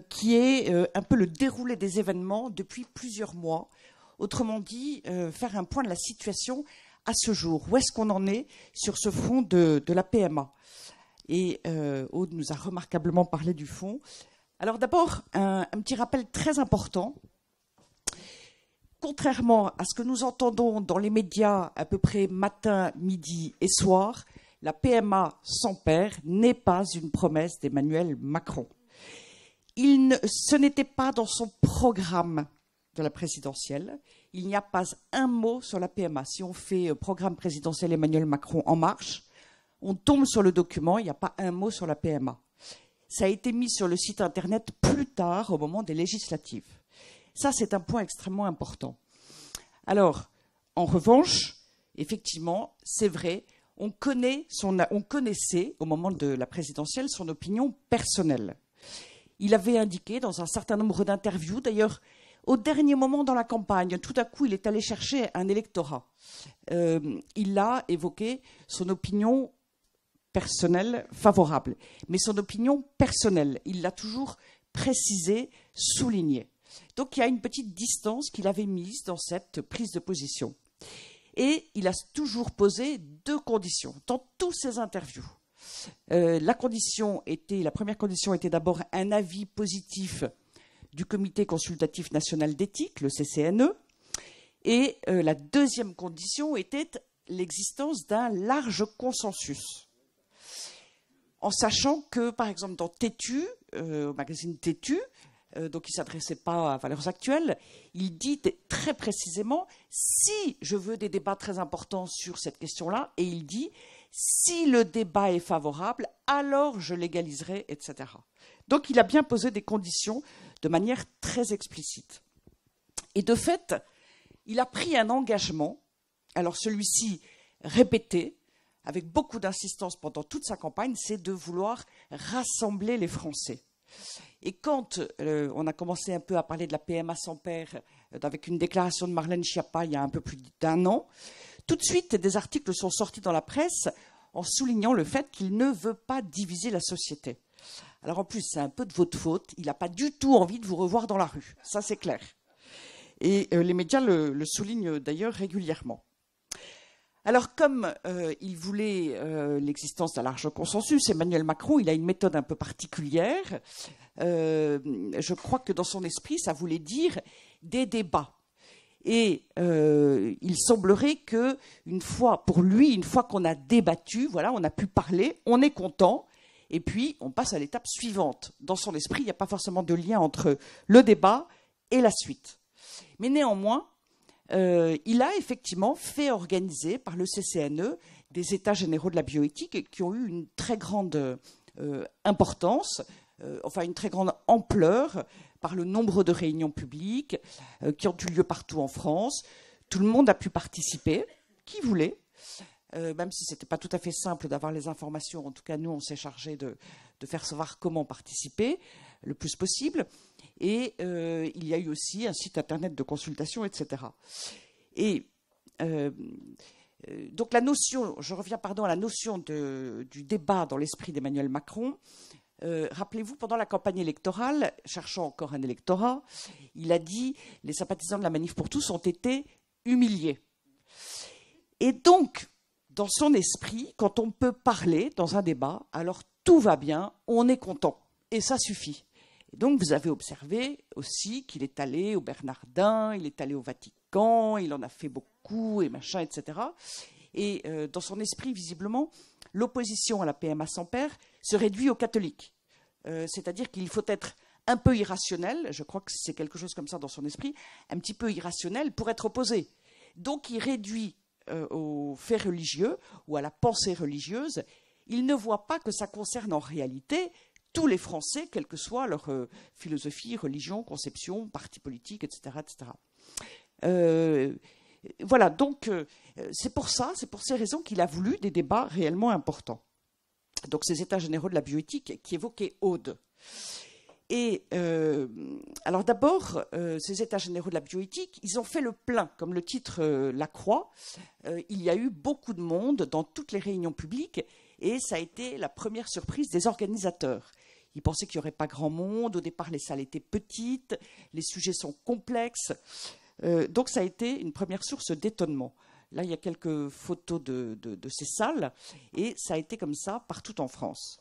qui est un peu le déroulé des événements depuis plusieurs mois. Autrement dit, faire un point de la situation à ce jour. Où est-ce qu'on en est sur ce front de la PMA? Et Aude nous a remarquablement parlé du fond. Alors d'abord, un petit rappel très important. Contrairement à ce que nous entendons dans les médias à peu près matin, midi et soir, la PMA sans père n'est pas une promesse d'Emmanuel Macron. Ce n'était pas dans son programme de la présidentielle. Il n'y a pas un mot sur la PMA. Si on fait programme présidentiel Emmanuel Macron en marche, on tombe sur le document, il n'y a pas un mot sur la PMA. Ça a été mis sur le site internet plus tard, au moment des législatives. Ça, c'est un point extrêmement important. Alors, en revanche, effectivement, c'est vrai, on connaissait, au moment de la présidentielle, son opinion personnelle. Il avait indiqué dans un certain nombre d'interviews, d'ailleurs, au dernier moment dans la campagne, tout à coup, il est allé chercher un électorat. Il a évoqué son opinion personnelle favorable. Mais son opinion personnelle, il l'a toujours précisé, souligné. Donc il y a une petite distance qu'il avait mise dans cette prise de position. Et il a toujours posé deux conditions dans toutes ses interviews. La première condition était d'abord un avis positif du Comité consultatif national d'éthique, le CCNE, et la deuxième condition était l'existence d'un large consensus. En sachant que, par exemple, dans Tétu, au magazine Tétu, donc il ne s'adressait pas à Valeurs Actuelles, il dit très précisément « si je veux des débats très importants sur cette question-là », et il dit « si le débat est favorable, alors je légaliserai, etc. » Donc il a bien posé des conditions de manière très explicite. Et de fait, il a pris un engagement, alors celui-ci répété, avec beaucoup d'insistance pendant toute sa campagne, c'est de vouloir rassembler les Français. Et quand on a commencé un peu à parler de la PMA sans père, avec une déclaration de Marlène Schiappa il y a un peu plus d'1 an, tout de suite des articles sont sortis dans la presse en soulignant le fait qu'il ne veut pas diviser la société. Alors en plus, c'est un peu de votre faute, il n'a pas du tout envie de vous revoir dans la rue, ça c'est clair. Et les médias le soulignent d'ailleurs régulièrement. Alors, comme il voulait l'existence d'un large consensus, Emmanuel Macron, il a une méthode un peu particulière. Je crois que dans son esprit, ça voulait dire des débats. Et il semblerait que, pour lui, une fois qu'on a débattu, voilà, on a pu parler, on est content, et puis on passe à l'étape suivante. Dans son esprit, il n'y a pas forcément de lien entre le débat et la suite. Mais néanmoins, il a effectivement fait organiser par le CCNE des États généraux de la bioéthique qui ont eu une très grande importance, enfin une très grande ampleur par le nombre de réunions publiques qui ont eu lieu partout en France. Tout le monde a pu participer, qui voulait, même si ce n'était pas tout à fait simple d'avoir les informations. En tout cas, nous, on s'est chargé de faire savoir comment participer le plus possible. Et il y a eu aussi un site internet de consultation, etc. Et donc la notion, je reviens à la notion du débat dans l'esprit d'Emmanuel Macron. Rappelez-vous, pendant la campagne électorale, cherchant encore un électorat, il a dit « Les sympathisants de la Manif pour tous ont été humiliés ». Et donc, dans son esprit, quand on peut parler dans un débat, alors tout va bien, on est content, et ça suffit. Et donc, vous avez observé aussi qu'il est allé au Bernardin, il est allé au Vatican, il en a fait beaucoup, et machin, etc. Et dans son esprit, visiblement, l'opposition à la PMA sans père se réduit aux catholiques. C'est-à-dire qu'il faut être un peu irrationnel, je crois que c'est quelque chose comme ça dans son esprit, un petit peu irrationnel pour être opposé. Donc il réduit aux faits religieux ou à la pensée religieuse. Il ne voit pas que ça concerne en réalité tous les Français, quelle que soit leur philosophie, religion, conception, parti politique, etc. etc. Voilà, donc c'est pour ces raisons qu'il a voulu des débats réellement importants. Donc ces États généraux de la bioéthique qui évoquaient Aude. Et alors d'abord, ces États généraux de la bioéthique, ils ont fait le plein, comme le titre l'accroît. Il y a eu beaucoup de monde dans toutes les réunions publiques et ça a été la première surprise des organisateurs. Ils pensaient qu'il n'y aurait pas grand monde, au départ les salles étaient petites, les sujets sont complexes. Donc ça a été une première source d'étonnement. Là, il y a quelques photos de ces salles, et ça a été comme ça partout en France.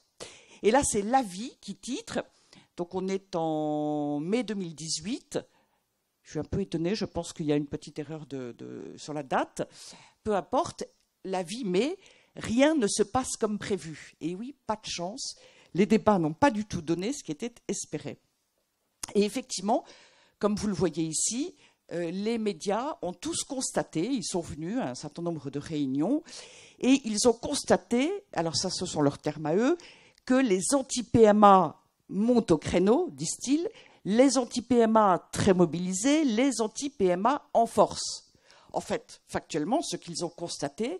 Et là, c'est l'Avis qui titre. Donc, on est en mai 2018. Je suis un peu étonnée, je pense qu'il y a une petite erreur sur la date. Peu importe, l'Avis, mais rien ne se passe comme prévu. Et oui, pas de chance. Les débats n'ont pas du tout donné ce qui était espéré. Et effectivement, comme vous le voyez ici, les médias ont tous constaté, ils sont venus à un certain nombre de réunions, et ils ont constaté, alors ça ce sont leurs termes à eux, que les anti-PMA montent au créneau, disent-ils, les anti-PMA très mobilisés, les anti-PMA en force. En fait, factuellement, ce qu'ils ont constaté,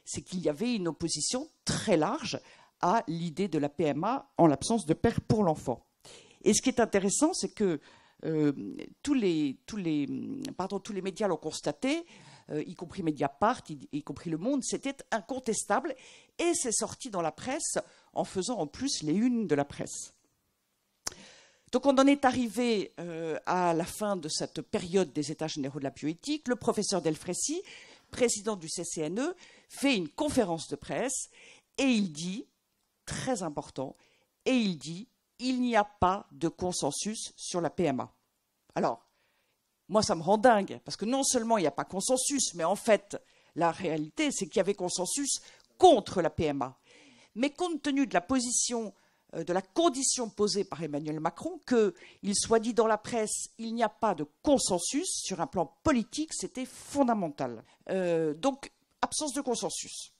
c'est qu'il y avait une opposition très large à l'idée de la PMA en l'absence de père pour l'enfant. Et ce qui est intéressant, c'est que tous les médias l'ont constaté, y compris Mediapart, y compris Le Monde, c'était incontestable et c'est sorti dans la presse en faisant en plus les unes de la presse. Donc on en est arrivé à la fin de cette période des États généraux de la bioéthique. Le professeur Delfraissy, président du CCNE, fait une conférence de presse et il dit, très important, et il dit il n'y a pas de consensus sur la PMA. Alors, moi, ça me rend dingue, parce que non seulement il n'y a pas consensus, mais en fait, la réalité, c'est qu'il y avait consensus contre la PMA. Mais compte tenu de la position, de la condition posée par Emmanuel Macron, qu'il soit dit dans la presse, il n'y a pas de consensus sur un plan politique, c'était fondamental. Donc, absence de consensus.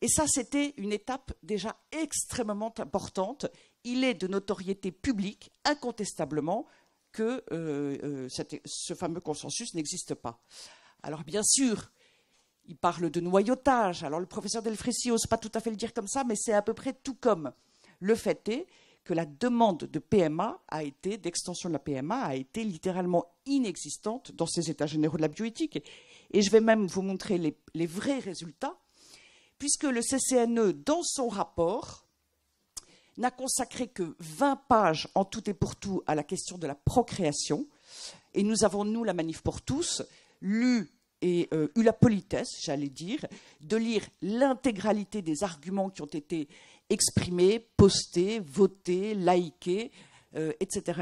Et ça, c'était une étape déjà extrêmement importante. Il est de notoriété publique, incontestablement, que ce fameux consensus n'existe pas. Alors, bien sûr, il parle de noyautage. Alors, le professeur Delfraissy n'ose pas tout à fait le dire comme ça, mais c'est à peu près tout comme. Le fait est que la demande de PMA d'extension de la PMA a été littéralement inexistante dans ces États généraux de la bioéthique. Et je vais même vous montrer les vrais résultats, puisque le CCNE, dans son rapport, n'a consacré que 20 pages en tout et pour tout à la question de la procréation. Et nous avons, nous, la Manif pour tous, eu la politesse, j'allais dire, de lire l'intégralité des arguments qui ont été exprimés, postés, votés, likés, etc.,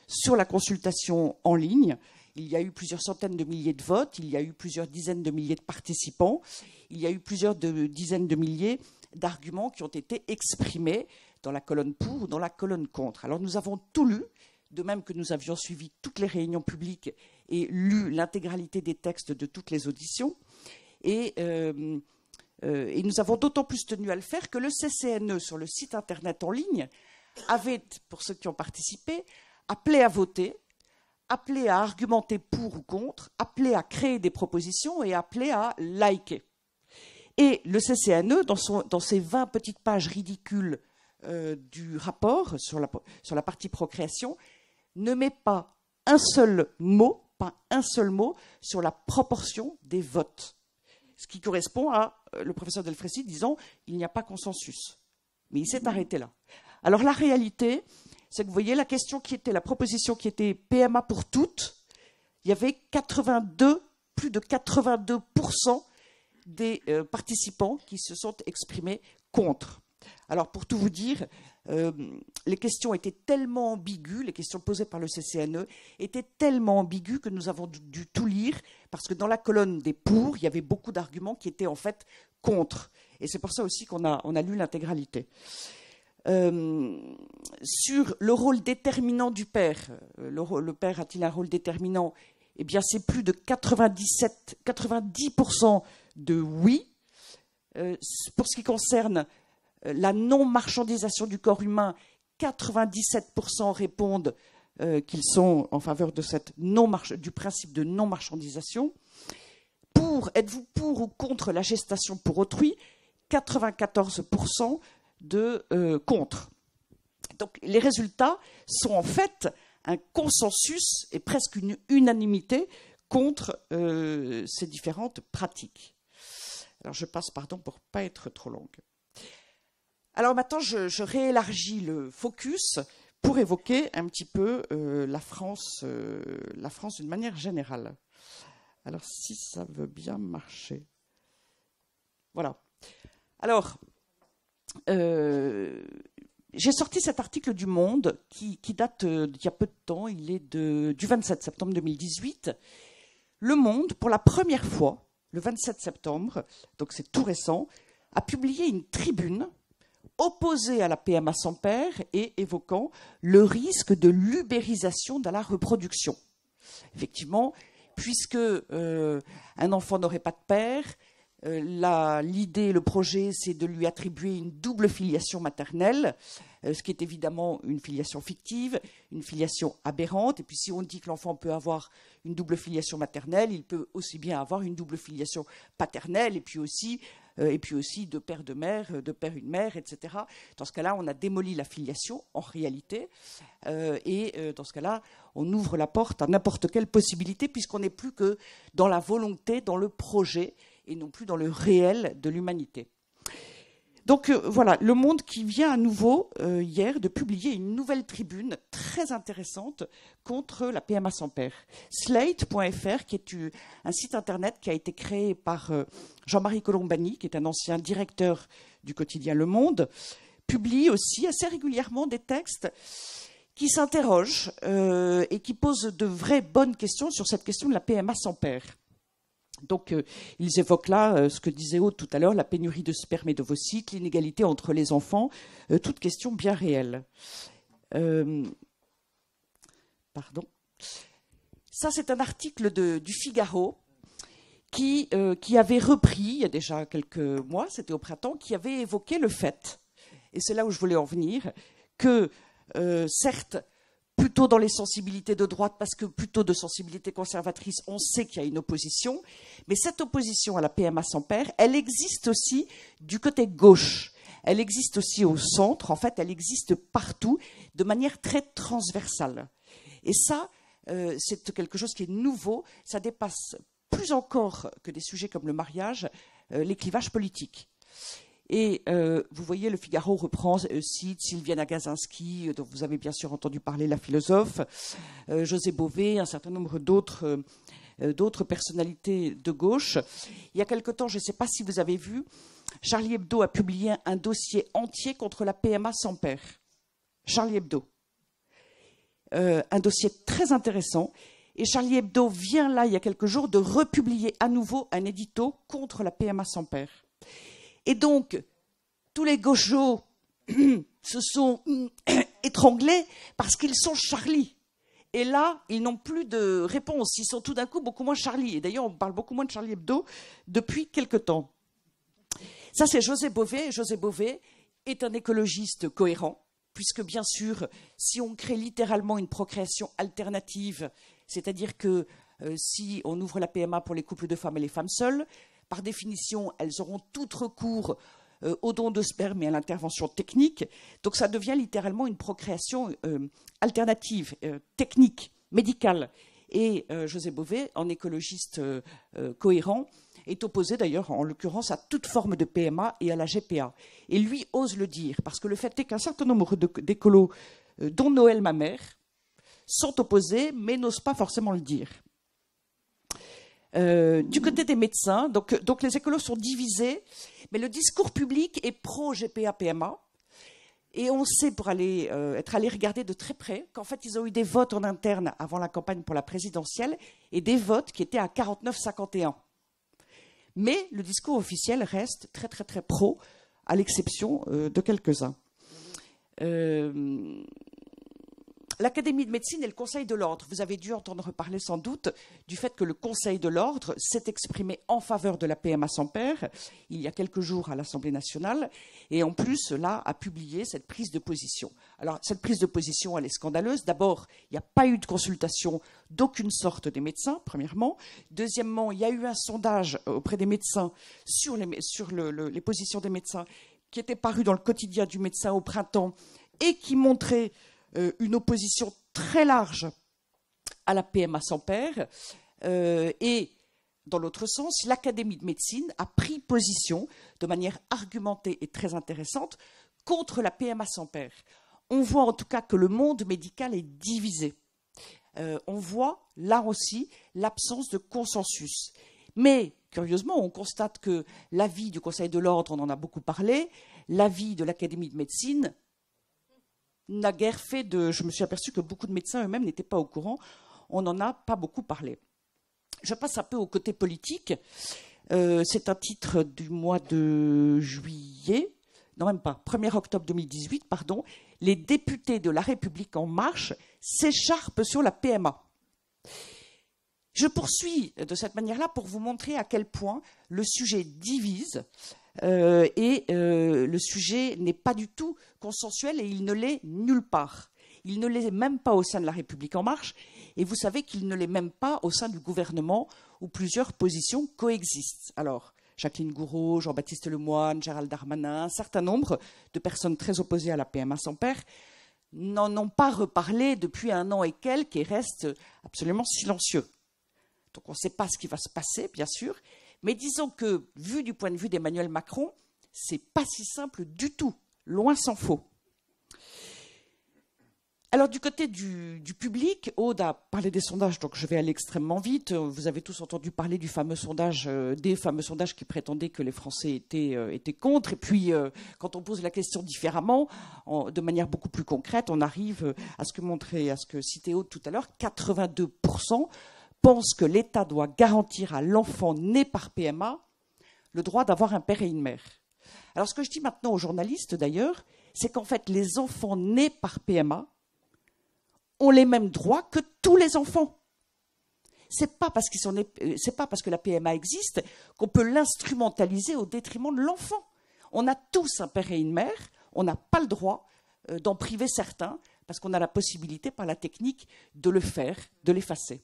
sur la consultation en ligne. Il y a eu plusieurs centaines de milliers de votes, il y a eu plusieurs dizaines de milliers de participants, il y a eu plusieurs dizaines de milliers d'arguments qui ont été exprimés dans la colonne pour ou dans la colonne contre. Alors nous avons tout lu, de même que nous avions suivi toutes les réunions publiques et lu l'intégralité des textes de toutes les auditions. Et et nous avons d'autant plus tenu à le faire que le CCNE, sur le site internet en ligne, avait, pour ceux qui ont participé, appelé à voter, appelé à argumenter pour ou contre, appelé à créer des propositions et appelé à liker. Et le CCNE, dans ses 20 petites pages ridicules du rapport sur la partie procréation, ne met pas un seul mot sur la proportion des votes. Ce qui correspond à le professeur Delfrécy disant il n'y a pas consensus. Mais il s'est arrêté là. Alors la réalité, c'est que vous voyez la proposition qui était PMA pour toutes, il y avait plus de 82% des participants qui se sont exprimés contre. Alors pour tout vous dire, les questions étaient tellement ambiguës, les questions posées par le CCNE étaient tellement ambiguës que nous avons dû tout lire, parce que dans la colonne des pour, il y avait beaucoup d'arguments qui étaient en fait contre. Et c'est pour ça aussi qu'on a lu l'intégralité. Sur le rôle déterminant du père, le père a-t-il un rôle déterminant? Eh bien, c'est plus de 90% de oui. Pour ce qui concerne la non-marchandisation du corps humain, 97% répondent qu'ils sont en faveur de du principe de non-marchandisation. Êtes-vous pour ou contre la gestation pour autrui? 94% de contre. Donc les résultats sont en fait un consensus et presque une unanimité contre ces différentes pratiques. Alors je passe, pardon, pour ne pas être trop longue. Alors maintenant, je réélargis le focus pour évoquer un petit peu la France d'une manière générale. Alors si ça veut bien marcher. Voilà. Alors, j'ai sorti cet article du Monde qui date d'il y a peu de temps, il est du 27 septembre 2018. Le Monde, pour la première fois, le 27 septembre, donc c'est tout récent, a publié une tribune opposée à la PMA sans père et évoquant le risque de l'ubérisation de la reproduction. Effectivement, puisque un enfant n'aurait pas de père, l'idée, le projet, c'est de lui attribuer une double filiation maternelle, ce qui est évidemment une filiation fictive, une filiation aberrante. Et puis si on dit que l'enfant peut avoir une double filiation maternelle, il peut aussi bien avoir une double filiation paternelle, et puis aussi de père de mère, de père une mère, etc. Dans ce cas-là, on a démoli la filiation, en réalité, et dans ce cas-là, on ouvre la porte à n'importe quelle possibilité, puisqu'on n'est plus que dans la volonté, dans le projet, et non plus dans le réel de l'humanité. Donc voilà, Le Monde qui vient à nouveau, hier, de publier une nouvelle tribune très intéressante contre la PMA sans père. Slate.fr, qui est un site internet qui a été créé par Jean-Marie Colombani, qui est un ancien directeur du quotidien Le Monde, publie aussi assez régulièrement des textes qui s'interrogent et qui posent de vraies bonnes questions sur cette question de la PMA sans père. Donc, ils évoquent là ce que disait Aude tout à l'heure, la pénurie de sperme et d'ovocytes, l'inégalité entre les enfants, toutes questions bien réelles. Pardon. Ça, c'est un article du Figaro qui avait repris, il y a déjà quelques mois, c'était au printemps, qui avait évoqué le fait, et c'est là où je voulais en venir, que certes, plutôt dans les sensibilités de droite, parce que plutôt de sensibilités conservatrices, on sait qu'il y a une opposition. Mais cette opposition à la PMA sans père, elle existe aussi du côté gauche. Elle existe aussi au centre. En fait, elle existe partout, de manière très transversale. Et ça, c'est quelque chose qui est nouveau. Ça dépasse plus encore que des sujets comme le mariage, les clivages politiques. Et vous voyez, le Figaro reprend, cite Sylviane Agacinski, dont vous avez bien sûr entendu parler, la philosophe, José Bové, un certain nombre d'autres personnalités de gauche. Il y a quelque temps, je ne sais pas si vous avez vu, Charlie Hebdo a publié un dossier entier contre la PMA sans père. Charlie Hebdo. Un dossier très intéressant. Et Charlie Hebdo vient là, il y a quelques jours, de republier à nouveau un édito contre la PMA sans père. Et donc, tous les gauchos se sont étranglés parce qu'ils sont Charlie. Et là, ils n'ont plus de réponse. Ils sont tout d'un coup beaucoup moins Charlie. Et d'ailleurs, on parle beaucoup moins de Charlie Hebdo depuis quelque temps. Ça, c'est José Bové. José Bové est un écologiste cohérent, puisque bien sûr, si on crée littéralement une procréation alternative, c'est-à-dire que si on ouvre la PMA pour les couples de femmes et les femmes seules, par définition, elles auront tout recours au don de sperme et à l'intervention technique. Donc ça devient littéralement une procréation alternative, technique, médicale. Et José Bové, en écologiste cohérent, est opposé d'ailleurs, en l'occurrence, à toute forme de PMA et à la GPA. Et lui ose le dire, parce que le fait est qu'un certain nombre d'écolos, dont Noël Mamère, sont opposés, mais n'osent pas forcément le dire. Du côté des médecins, donc les écolos sont divisés, mais le discours public est pro-GPA-PMA. Et on sait, pour être allé regarder de très près, qu'en fait, ils ont eu des votes en interne avant la campagne pour la présidentielle et des votes qui étaient à 49-51. Mais le discours officiel reste très, très, très pro, à l'exception de quelques-uns. L'Académie de médecine et le Conseil de l'ordre. Vous avez dû entendre parler sans doute du fait que le Conseil de l'ordre s'est exprimé en faveur de la PMA sans père il y a quelques jours à l'Assemblée nationale et en plus là a publié cette prise de position. Alors cette prise de position elle est scandaleuse. D'abord, il n'y a pas eu de consultation d'aucune sorte des médecins, premièrement. Deuxièmement, il y a eu un sondage auprès des médecins sur les positions des médecins qui était paru dans le quotidien du médecin au printemps et qui montrait une opposition très large à la PMA sans père. Et dans l'autre sens, l'Académie de médecine a pris position de manière argumentée et très intéressante contre la PMA sans père. On voit en tout cas que le monde médical est divisé. On voit là aussi l'absence de consensus. Mais curieusement, on constate que l'avis du Conseil de l'ordre, on en a beaucoup parlé, l'avis de l'Académie de médecine n'a guère fait de... Je me suis aperçu que beaucoup de médecins eux-mêmes n'étaient pas au courant. On n'en a pas beaucoup parlé. Je passe un peu au côté politique. C'est un titre du mois de juillet, non même pas, 1er octobre 2018, pardon. Les députés de La République En Marche s'écharpent sur la PMA. Je poursuis de cette manière-là pour vous montrer à quel point le sujet divise et le sujet n'est pas du tout consensuel et il ne l'est nulle part. Il ne l'est même pas au sein de La République En Marche et vous savez qu'il ne l'est même pas au sein du gouvernement où plusieurs positions coexistent. Alors, Jacqueline Gouraud, Jean-Baptiste Lemoyne, Gérald Darmanin, un certain nombre de personnes très opposées à la PMA sans père n'en ont pas reparlé depuis 1 an et quelques et restent absolument silencieux. Donc on ne sait pas ce qui va se passer, bien sûr, mais disons que, vu du point de vue d'Emmanuel Macron, c'est pas si simple du tout, loin s'en faut. Alors du côté du public, Aude a parlé des sondages, donc je vais aller extrêmement vite. Vous avez tous entendu parler du fameux sondage, des fameux sondages qui prétendaient que les Français étaient contre. Et puis, quand on pose la question différemment, de manière beaucoup plus concrète, on arrive à ce que citait Aude tout à l'heure, 82% pensent que l'État doit garantir à l'enfant né par PMA le droit d'avoir un père et une mère. Alors ce que je dis maintenant aux journalistes d'ailleurs, c'est qu'en fait les enfants nés par PMA ont les mêmes droits que tous les enfants. C'est pas parce que la PMA existe qu'on peut l'instrumentaliser au détriment de l'enfant. On a tous un père et une mère, on n'a pas le droit d'en priver certains parce qu'on a la possibilité par la technique de le faire, de l'effacer.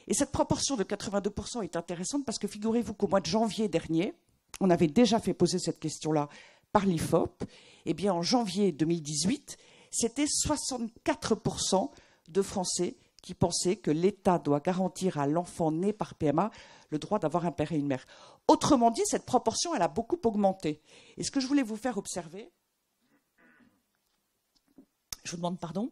Et cette proportion de 82% est intéressante parce que figurez-vous qu'au mois de janvier dernier, on avait déjà fait poser cette question-là par l'IFOP. Eh bien, en janvier 2018, c'était 64% de Français qui pensaient que l'État doit garantir à l'enfant né par PMA le droit d'avoir un père et une mère. Autrement dit, cette proportion, elle a beaucoup augmenté. Et ce que je voulais vous faire observer, je vous demande pardon,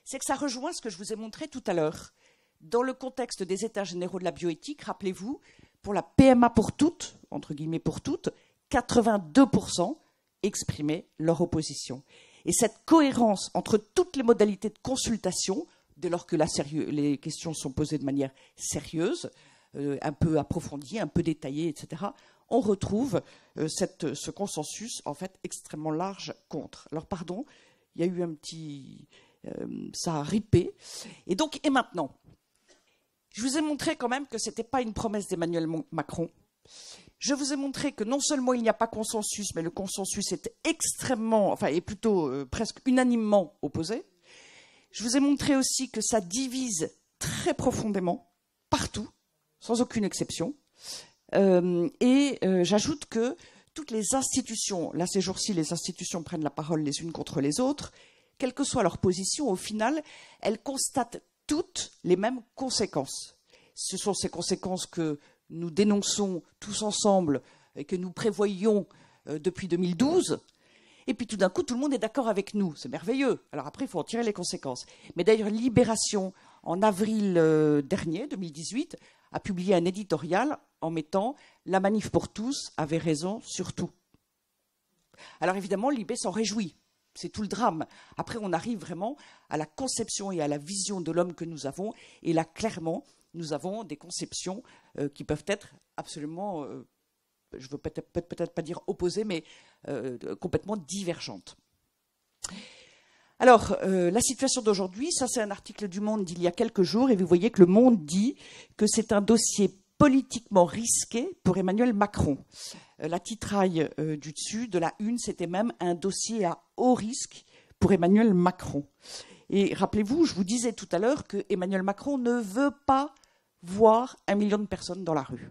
c'est que ça rejoint ce que je vous ai montré tout à l'heure. Dans le contexte des États généraux de la bioéthique, rappelez-vous, pour la PMA pour toutes, entre guillemets pour toutes, 82% exprimaient leur opposition. Et cette cohérence entre toutes les modalités de consultation, dès lors que les questions sont posées de manière sérieuse, un peu approfondie, un peu détaillée, etc., on retrouve ce consensus en fait extrêmement large contre. Alors pardon, il y a eu un petit... ça a ripé. Et maintenant, je vous ai montré quand même que ce n'était pas une promesse d'Emmanuel Macron, Je vous ai montré que non seulement il n'y a pas consensus, mais le consensus est extrêmement, enfin, est plutôt presque unanimement opposé. Je vous ai montré aussi que ça divise très profondément, partout, sans aucune exception. J'ajoute que toutes les institutions, là ces jours-ci, les institutions prennent la parole les unes contre les autres, quelle que soit leur position, au final, elles constatent toutes les mêmes conséquences. Ce sont ces conséquences que nous dénonçons tous ensemble et que nous prévoyions depuis 2012. Et puis tout d'un coup, tout le monde est d'accord avec nous. C'est merveilleux. Alors après, il faut en tirer les conséquences. Mais d'ailleurs, Libération, en avril dernier, 2018, a publié un éditorial en mettant « La manif pour tous avait raison sur tout ». Alors évidemment, Libé s'en réjouit. C'est tout le drame. Après, on arrive vraiment à la conception et à la vision de l'homme que nous avons. Et là, clairement, nous avons des conceptions qui peuvent être absolument, je ne veux peut-être pas dire opposées, mais complètement divergentes. Alors, la situation d'aujourd'hui, ça c'est un article du Monde d'il y a quelques jours, et vous voyez que le Monde dit que c'est un dossier politiquement risqué pour Emmanuel Macron. La titraille du dessus, de la une, c'était même un dossier à haut risque pour Emmanuel Macron. Et rappelez-vous, je vous disais tout à l'heure que Emmanuel Macron ne veut pas voir 1 million de personnes dans la rue.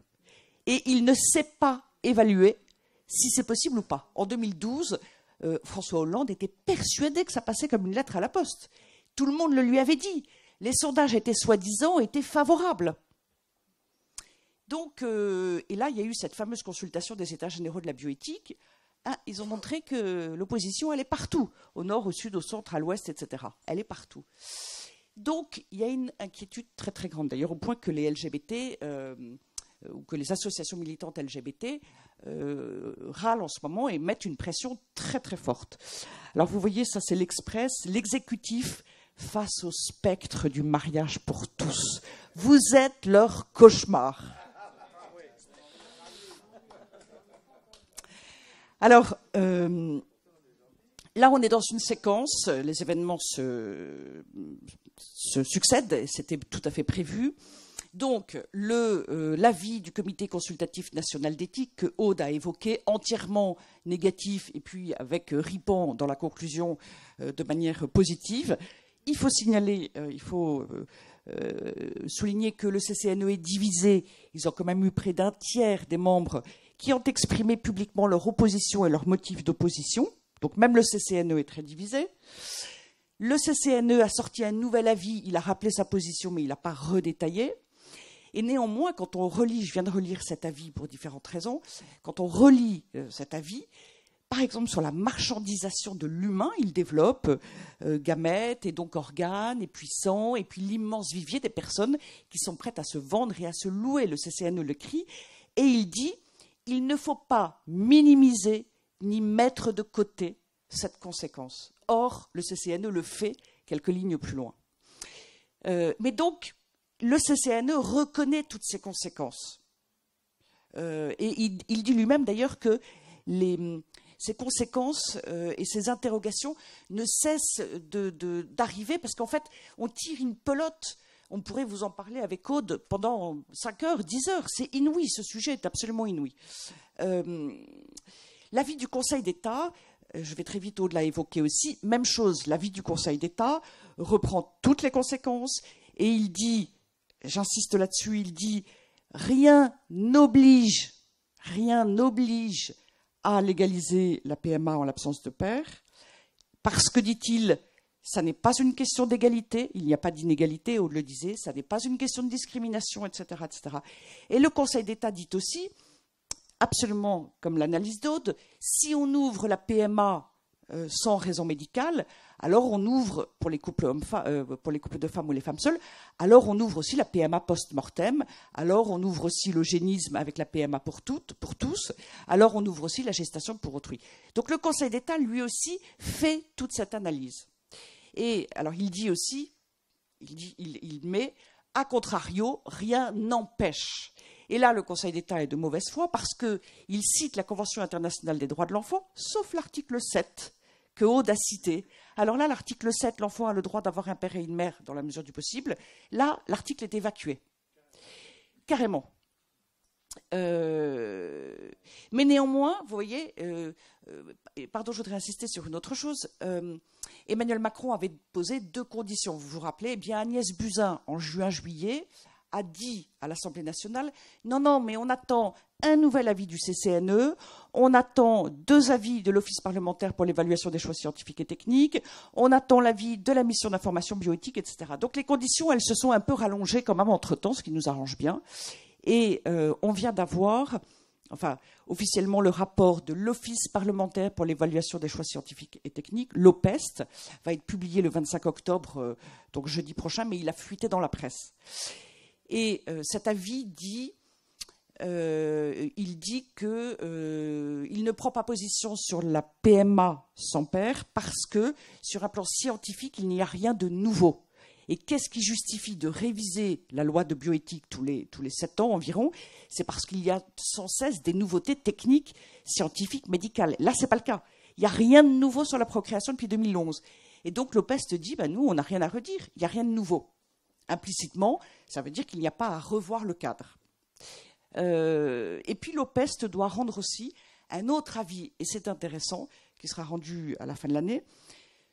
Et il ne sait pas évaluer si c'est possible ou pas. En 2012, François Hollande était persuadé que ça passait comme une lettre à la poste. Tout le monde le lui avait dit. Les sondages étaient soi-disant favorables. Donc, et là, il y a eu cette fameuse consultation des États généraux de la bioéthique. Ils ont montré que l'opposition, elle est partout, au nord, au sud, au centre, à l'ouest, etc. Elle est partout. Donc, il y a une inquiétude très, très grande, d'ailleurs, au point que les LGBT, ou que les associations militantes LGBT, râlent en ce moment et mettent une pression très, très forte. Alors, vous voyez, ça, c'est l'Express, l'exécutif face au spectre du mariage pour tous. Vous êtes leur cauchemar. Alors, là, on est dans une séquence, les événements se succèdent, et c'était tout à fait prévu. Donc, l'avis du Comité consultatif national d'éthique que Aude a évoqué, entièrement négatif, et puis avec Ripan dans la conclusion de manière positive. Il faut signaler, souligner que le CCNE est divisé. Ils ont quand même eu près d'un tiers des membres qui ont exprimé publiquement leur opposition et leurs motifs d'opposition. Donc même le CCNE est très divisé. Le CCNE a sorti un nouvel avis, il a rappelé sa position, mais il n'a pas redétaillé. Et néanmoins, quand on relit, je viens de relire cet avis pour différentes raisons, quand on relit cet avis, par exemple sur la marchandisation de l'humain, il développe gamètes et donc organes et puis sang, et puis l'immense vivier des personnes qui sont prêtes à se vendre et à se louer. Le CCNE le crie, et il dit il ne faut pas minimiser ni mettre de côté cette conséquence. Or, le CCNE le fait quelques lignes plus loin. Mais donc, le CCNE reconnaît toutes ces conséquences. Et il dit lui-même d'ailleurs que ces conséquences et ces interrogations ne cessent d'arriver parce qu'en fait, on tire une pelote. On pourrait vous en parler avec Aude pendant 5 heures, 10 heures. C'est inouï, ce sujet est absolument inouï. L'avis du Conseil d'État, je vais très vite, Aude l'a évoqué aussi, même chose, l'avis du Conseil d'État reprend toutes les conséquences et il dit, j'insiste là-dessus, il dit rien n'oblige à légaliser la PMA en l'absence de père, parce que, dit-il, ça n'est pas une question d'égalité, il n'y a pas d'inégalité, Aude le disait, ça n'est pas une question de discrimination, etc., etc. Et le Conseil d'État dit aussi, absolument comme l'analyse d'Aude, si on ouvre la PMA sans raison médicale, alors on ouvre, pour les couples de femmes ou les femmes seules, alors on ouvre aussi la PMA post-mortem, alors on ouvre aussi l'eugénisme avec la PMA pour tous, alors on ouvre aussi la gestation pour autrui. Donc le Conseil d'État, lui aussi, fait toute cette analyse. Et alors il dit aussi, il met, à contrario, rien n'empêche. Et là, le Conseil d'État est de mauvaise foi parce qu'il cite la Convention internationale des droits de l'enfant, sauf l'article 7 que Aude a cité. Alors là, l'article 7, l'enfant a le droit d'avoir un père et une mère dans la mesure du possible. Là, l'article est évacué. Carrément. Mais néanmoins, vous voyez, pardon, je voudrais insister sur une autre chose. Emmanuel Macron avait posé 2 conditions. Vous vous rappelez, eh bien, Agnès Buzyn, en juin-juillet, a dit à l'Assemblée nationale, non, mais on attend un nouvel avis du CCNE, on attend 2 avis de l'Office parlementaire pour l'évaluation des choix scientifiques et techniques, on attend l'avis de la mission d'information bioéthique, etc. Donc les conditions, elles se sont un peu rallongées quand même entre-temps, ce qui nous arrange bien. Et on vient d'avoir, enfin, officiellement, le rapport de l'Office parlementaire pour l'évaluation des choix scientifiques et techniques, l'OPEST, va être publié le 25 octobre, donc jeudi prochain, mais il a fuité dans la presse. Et cet avis dit, il dit qu'il ne prend pas position sur la PMA sans père parce que, sur un plan scientifique, il n'y a rien de nouveau. Et qu'est-ce qui justifie de réviser la loi de bioéthique tous les 7 ans environ? C'est parce qu'il y a sans cesse des nouveautés techniques, scientifiques, médicales. Là, ce n'est pas le cas. Il n'y a rien de nouveau sur la procréation depuis 2011. Et donc, l'OPEST dit, nous, on n'a rien à redire. Il n'y a rien de nouveau. Implicitement, ça veut dire qu'il n'y a pas à revoir le cadre. Et puis, l'OPEST doit rendre aussi un autre avis, et c'est intéressant, qui sera rendu à la fin de l'année,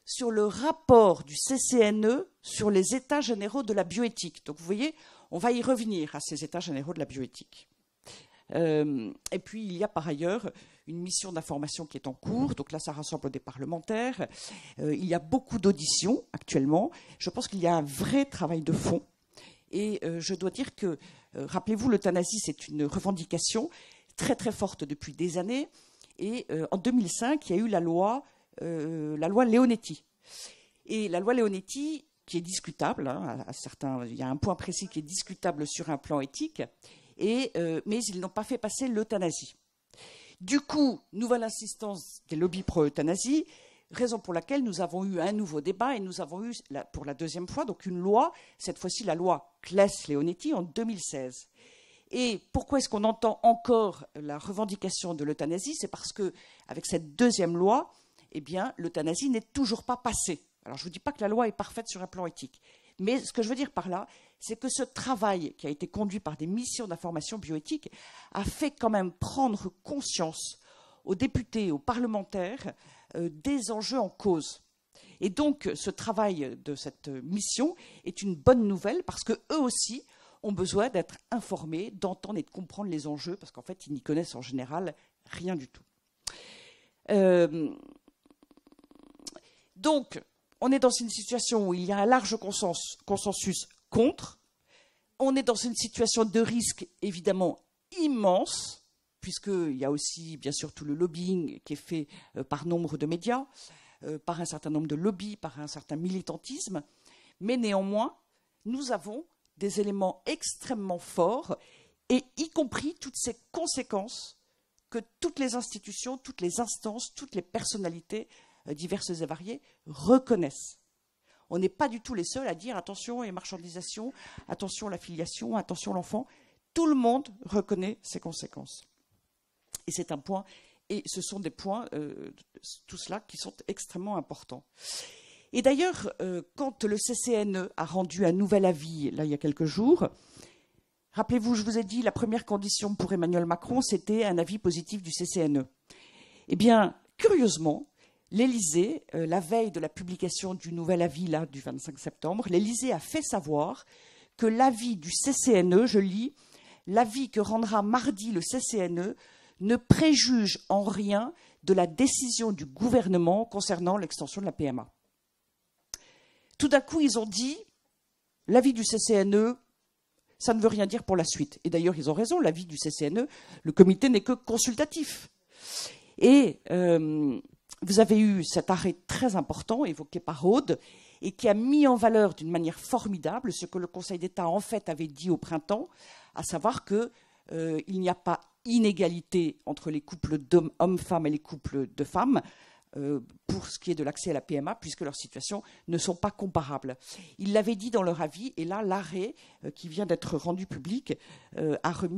sur le rapport du CCNE sur les états généraux de la bioéthique. Donc, vous voyez, on va y revenir à ces états généraux de la bioéthique. Et puis, il y a par ailleurs une mission d'information qui est en cours. Donc là, ça rassemble des parlementaires. Il y a beaucoup d'auditions actuellement. Je pense qu'il y a un vrai travail de fond. Et je dois dire que, rappelez-vous, l'euthanasie, c'est une revendication très, très forte depuis des années. Et en 2005, il y a eu la loi Leonetti. Et la loi Leonetti, qui est discutable, à certains, il y a un point précis qui est discutable sur un plan éthique, mais ils n'ont pas fait passer l'euthanasie. Du coup, nouvelle insistance des lobbies pro-euthanasie, raison pour laquelle nous avons eu un nouveau débat et nous avons eu, pour la 2e fois, donc une loi, cette fois-ci la loi Claes-Leonetti en 2016. Et pourquoi est-ce qu'on entend encore la revendication de l'euthanasie? C'est parce que, avec cette 2e loi, eh bien, l'euthanasie n'est toujours pas passée. Alors, je ne vous dis pas que la loi est parfaite sur un plan éthique. Mais ce que je veux dire par là, c'est que ce travail qui a été conduit par des missions d'information bioéthique a fait quand même prendre conscience aux députés, aux parlementaires, des enjeux en cause. Et donc, ce travail de cette mission est une bonne nouvelle parce qu'eux aussi ont besoin d'être informés, d'entendre et de comprendre les enjeux parce qu'en fait, ils n'y connaissent en général rien du tout. Donc, on est dans une situation où il y a un large consensus contre. On est dans une situation de risque évidemment immense, puisqu'il y a aussi bien sûr tout le lobbying qui est fait par nombre de médias, par un certain nombre de lobbies, par un certain militantisme. Mais néanmoins, nous avons des éléments extrêmement forts, et y compris toutes ces conséquences que toutes les institutions, toutes les instances, toutes les personnalités diverses et variées reconnaissent. On n'est pas du tout les seuls à dire attention et marchandisation, attention la filiation, attention l'enfant. Tout le monde reconnaît ces conséquences. Et c'est un point, et ce sont des points, tout cela, qui sont extrêmement importants. Et d'ailleurs, quand le CCNE a rendu un nouvel avis, là, il y a quelques jours, rappelez-vous, je vous ai dit, la première condition pour Emmanuel Macron, c'était un avis positif du CCNE. Eh bien, curieusement, l'Élysée, la veille de la publication du nouvel avis, là, du 25 septembre, l'Élysée a fait savoir que l'avis du CCNE, je lis, l'avis que rendra mardi le CCNE ne préjuge en rien de la décision du gouvernement concernant l'extension de la PMA. Tout d'un coup, ils ont dit, l'avis du CCNE, ça ne veut rien dire pour la suite. Et d'ailleurs, ils ont raison, l'avis du CCNE, le comité n'est que consultatif. Et vous avez eu cet arrêt très important évoqué par Aude et qui a mis en valeur d'une manière formidable ce que le Conseil d'État en fait avait dit au printemps, à savoir qu'il n'y a pas inégalité entre les couples d'hommes-femmes et les couples de femmes pour ce qui est de l'accès à la PMA, puisque leurs situations ne sont pas comparables. Ils l'avaient dit dans leur avis, et là, l'arrêt qui vient d'être rendu public a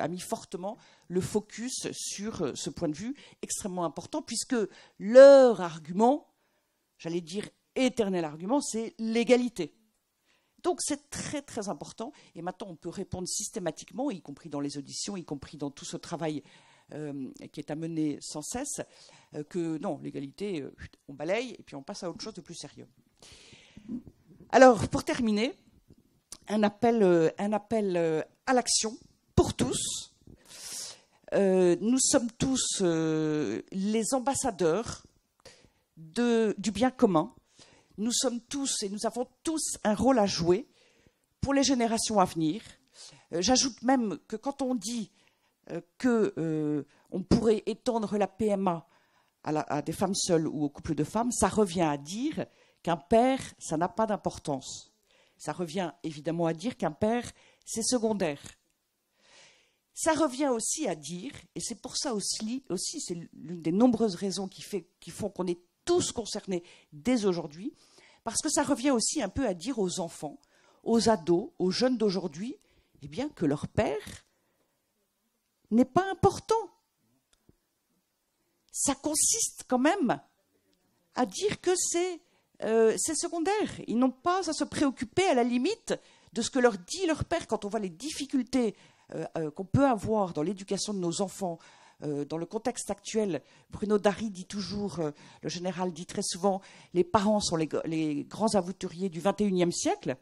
mis fortement le focus sur ce point de vue extrêmement important, puisque leur argument, j'allais dire éternel argument, c'est l'égalité. Donc c'est très très important, et maintenant on peut répondre systématiquement, y compris dans les auditions, y compris dans tout ce travail qui est à mener sans cesse, que non, l'égalité, on balaye, et puis on passe à autre chose de plus sérieux. Alors, pour terminer, un appel à l'action pour tous. Nous sommes tous les ambassadeurs du bien commun. Nous sommes tous et nous avons tous un rôle à jouer pour les générations à venir. J'ajoute même que quand on dit qu'on pourrait étendre la PMA à des femmes seules ou aux couples de femmes, ça revient à dire qu'un père, ça n'a pas d'importance. Ça revient évidemment à dire qu'un père, c'est secondaire. Ça revient aussi à dire, et c'est pour ça aussi c'est l'une des nombreuses raisons qui font qu'on est tous concernés dès aujourd'hui, parce que ça revient aussi un peu à dire aux enfants, aux ados, aux jeunes d'aujourd'hui, eh bien que leur père n'est pas important. Ça consiste quand même à dire que c'est secondaire. Ils n'ont pas à se préoccuper à la limite de ce que leur dit leur père quand on voit les difficultés qu'on peut avoir dans l'éducation de nos enfants. Dans le contexte actuel, Bruno Darry dit toujours, le général dit très souvent, les parents sont les grands aventuriers du XXIe siècle.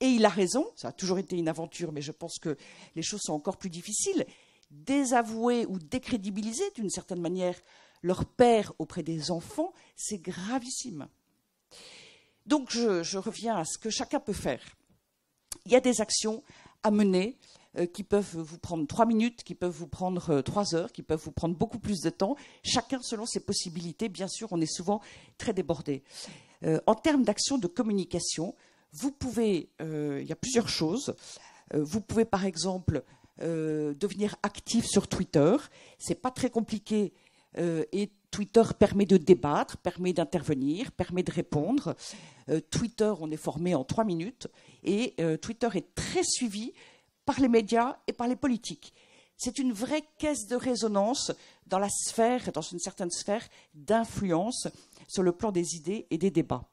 Et il a raison, ça a toujours été une aventure, mais je pense que les choses sont encore plus difficiles. Désavouer ou décrédibiliser d'une certaine manière leur père auprès des enfants, c'est gravissime. Donc je reviens à ce que chacun peut faire. Il y a des actions à mener qui peuvent vous prendre 3 minutes, qui peuvent vous prendre 3 heures, qui peuvent vous prendre beaucoup plus de temps, chacun selon ses possibilités. Bien sûr, on est souvent très débordé. En termes d'action de communication, vous pouvez, il y a plusieurs choses. Vous pouvez par exemple devenir actif sur Twitter. C'est pas très compliqué et Twitter permet de débattre, permet d'intervenir, permet de répondre. Twitter, on est formé en 3 minutes et Twitter est très suivi par les médias et par les politiques. C'est une vraie caisse de résonance dans une certaine sphère d'influence sur le plan des idées et des débats.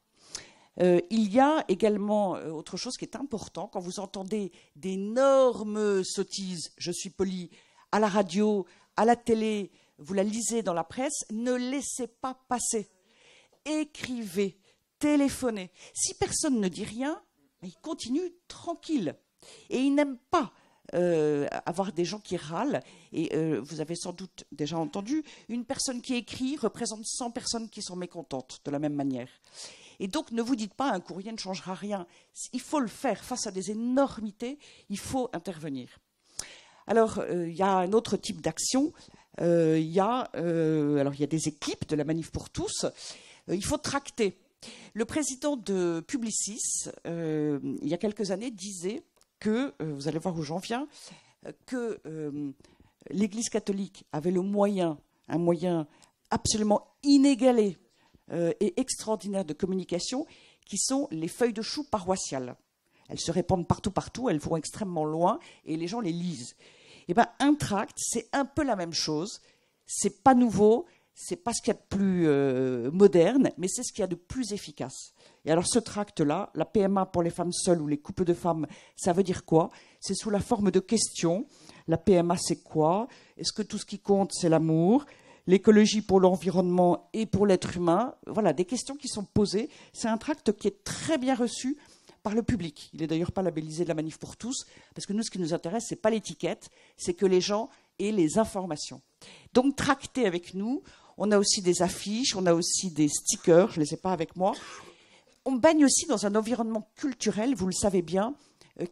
Il y a également autre chose qui est important, quand vous entendez d'énormes sottises, je suis poli, à la radio, à la télé, vous la lisez dans la presse, ne laissez pas passer. Écrivez, téléphonez. Si personne ne dit rien, il continue tranquille. Et ils n'aiment pas avoir des gens qui râlent. Et vous avez sans doute déjà entendu, une personne qui écrit représente 100 personnes qui sont mécontentes de la même manière. Et donc, ne vous dites pas, un courrier ne changera rien. Il faut le faire face à des énormités, il faut intervenir. Alors, il y a un autre type d'action. Il y a des équipes de la Manif pour tous. Il faut tracter. Le président de Publicis, il y a quelques années, disait que, vous allez voir où j'en viens, que l'Église catholique avait un moyen absolument inégalé et extraordinaire de communication, qui sont les feuilles de chou paroissiales. Elles se répandent partout, elles vont extrêmement loin et les gens les lisent. Eh bien, un tract, c'est un peu la même chose. C'est pas nouveau, c'est pas ce qu'il y a de plus moderne, mais c'est ce qu'il y a de plus efficace. Et alors, ce tract-là, la PMA pour les femmes seules ou les couples de femmes, ça veut dire quoi? C'est sous la forme de questions. La PMA, c'est quoi? Est-ce que tout ce qui compte, c'est l'amour? L'écologie pour l'environnement et pour l'être humain? Voilà, des questions qui sont posées. C'est un tract qui est très bien reçu par le public. Il n'est d'ailleurs pas labellisé de la Manif pour tous, parce que nous, ce qui nous intéresse, ce n'est pas l'étiquette, c'est que les gens aient les informations. Donc, tractez avec nous. On a aussi des affiches, on a aussi des stickers, je ne les ai pas avec moi. On baigne aussi dans un environnement culturel, vous le savez bien,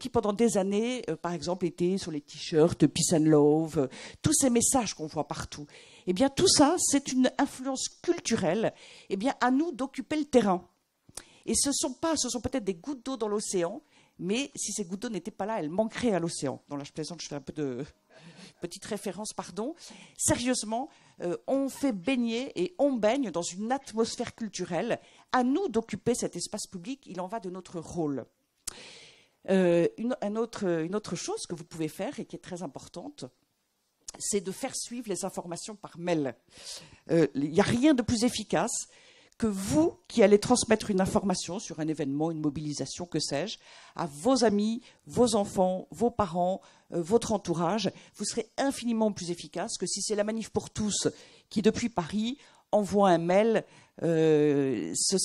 qui pendant des années, par exemple, était sur les t-shirts Peace and Love, tous ces messages qu'on voit partout. Eh bien, tout ça, c'est une influence culturelle. Eh bien, à nous d'occuper le terrain. Et ce sont peut-être des gouttes d'eau dans l'océan, mais si ces gouttes d'eau n'étaient pas là, elles manqueraient à l'océan. Donc là, je plaisante, je fais un peu de petite référence, pardon. Sérieusement, on fait baigner et on baigne dans une atmosphère culturelle. À nous d'occuper cet espace public, il en va de notre rôle. Une autre chose que vous pouvez faire et qui est très importante, c'est de faire suivre les informations par mail. Il n'y a rien de plus efficace que vous qui allez transmettre une information sur un événement, une mobilisation, que sais-je, à vos amis, vos enfants, vos parents, votre entourage, vous serez infiniment plus efficace que si c'est la Manif pour tous qui, depuis Paris, envoie un mail. C'est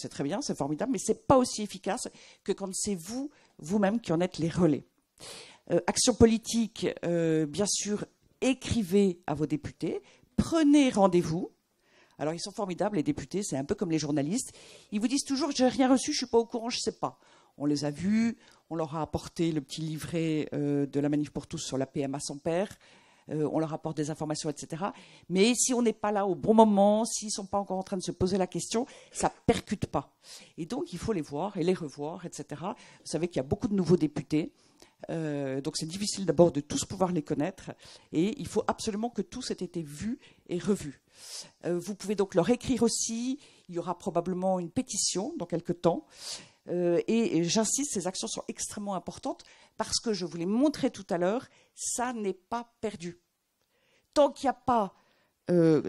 très bien, c'est formidable, mais c'est pas aussi efficace que quand c'est vous-même qui en êtes les relais. Action politique, bien sûr, écrivez à vos députés, prenez rendez-vous. Alors, ils sont formidables, les députés, c'est un peu comme les journalistes. Ils vous disent toujours « j'ai rien reçu, je suis pas au courant, je sais pas ». On les a vus, on leur a apporté le petit livret de la Manif pour tous sur la PMA sans père, on leur apporte des informations, etc. Mais si on n'est pas là au bon moment, s'ils ne sont pas encore en train de se poser la question, ça ne percute pas. Et donc, il faut les voir et les revoir, etc. Vous savez qu'il y a beaucoup de nouveaux députés. Donc c'est difficile d'abord de tous pouvoir les connaître et il faut absolument que tous aient été vus et revus. Vous pouvez donc leur écrire aussi, il y aura probablement une pétition dans quelques temps et j'insiste, ces actions sont extrêmement importantes parce que je vous l'ai montré tout à l'heure, ça n'est pas perdu. Tant qu'il n'y a pas,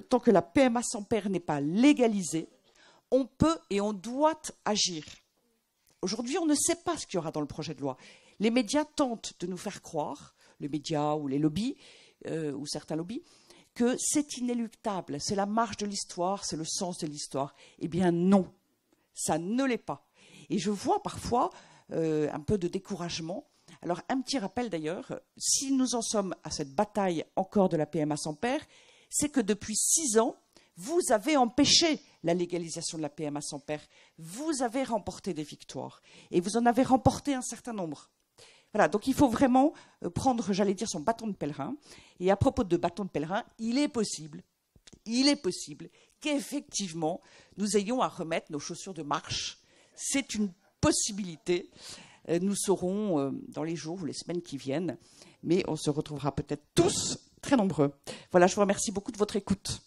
tant que la PMA sans père n'est pas légalisée, on peut et on doit agir. Aujourd'hui, on ne sait pas ce qu'il y aura dans le projet de loi. Les médias tentent de nous faire croire, les médias ou les lobbies, ou certains lobbies, que c'est inéluctable, c'est la marche de l'histoire, c'est le sens de l'histoire. Eh bien non, ça ne l'est pas. Et je vois parfois un peu de découragement. Alors un petit rappel d'ailleurs, si nous en sommes à cette bataille encore de la PMA sans père, c'est que depuis 6 ans, vous avez empêché la légalisation de la PMA sans père. Vous avez remporté des victoires. Et vous en avez remporté un certain nombre. Voilà, donc il faut vraiment prendre, j'allais dire, son bâton de pèlerin. Et à propos de bâton de pèlerin, il est possible qu'effectivement, nous ayons à remettre nos chaussures de marche. C'est une possibilité. Nous saurons dans les jours ou les semaines qui viennent. Mais on se retrouvera peut-être tous très nombreux. Voilà, je vous remercie beaucoup de votre écoute.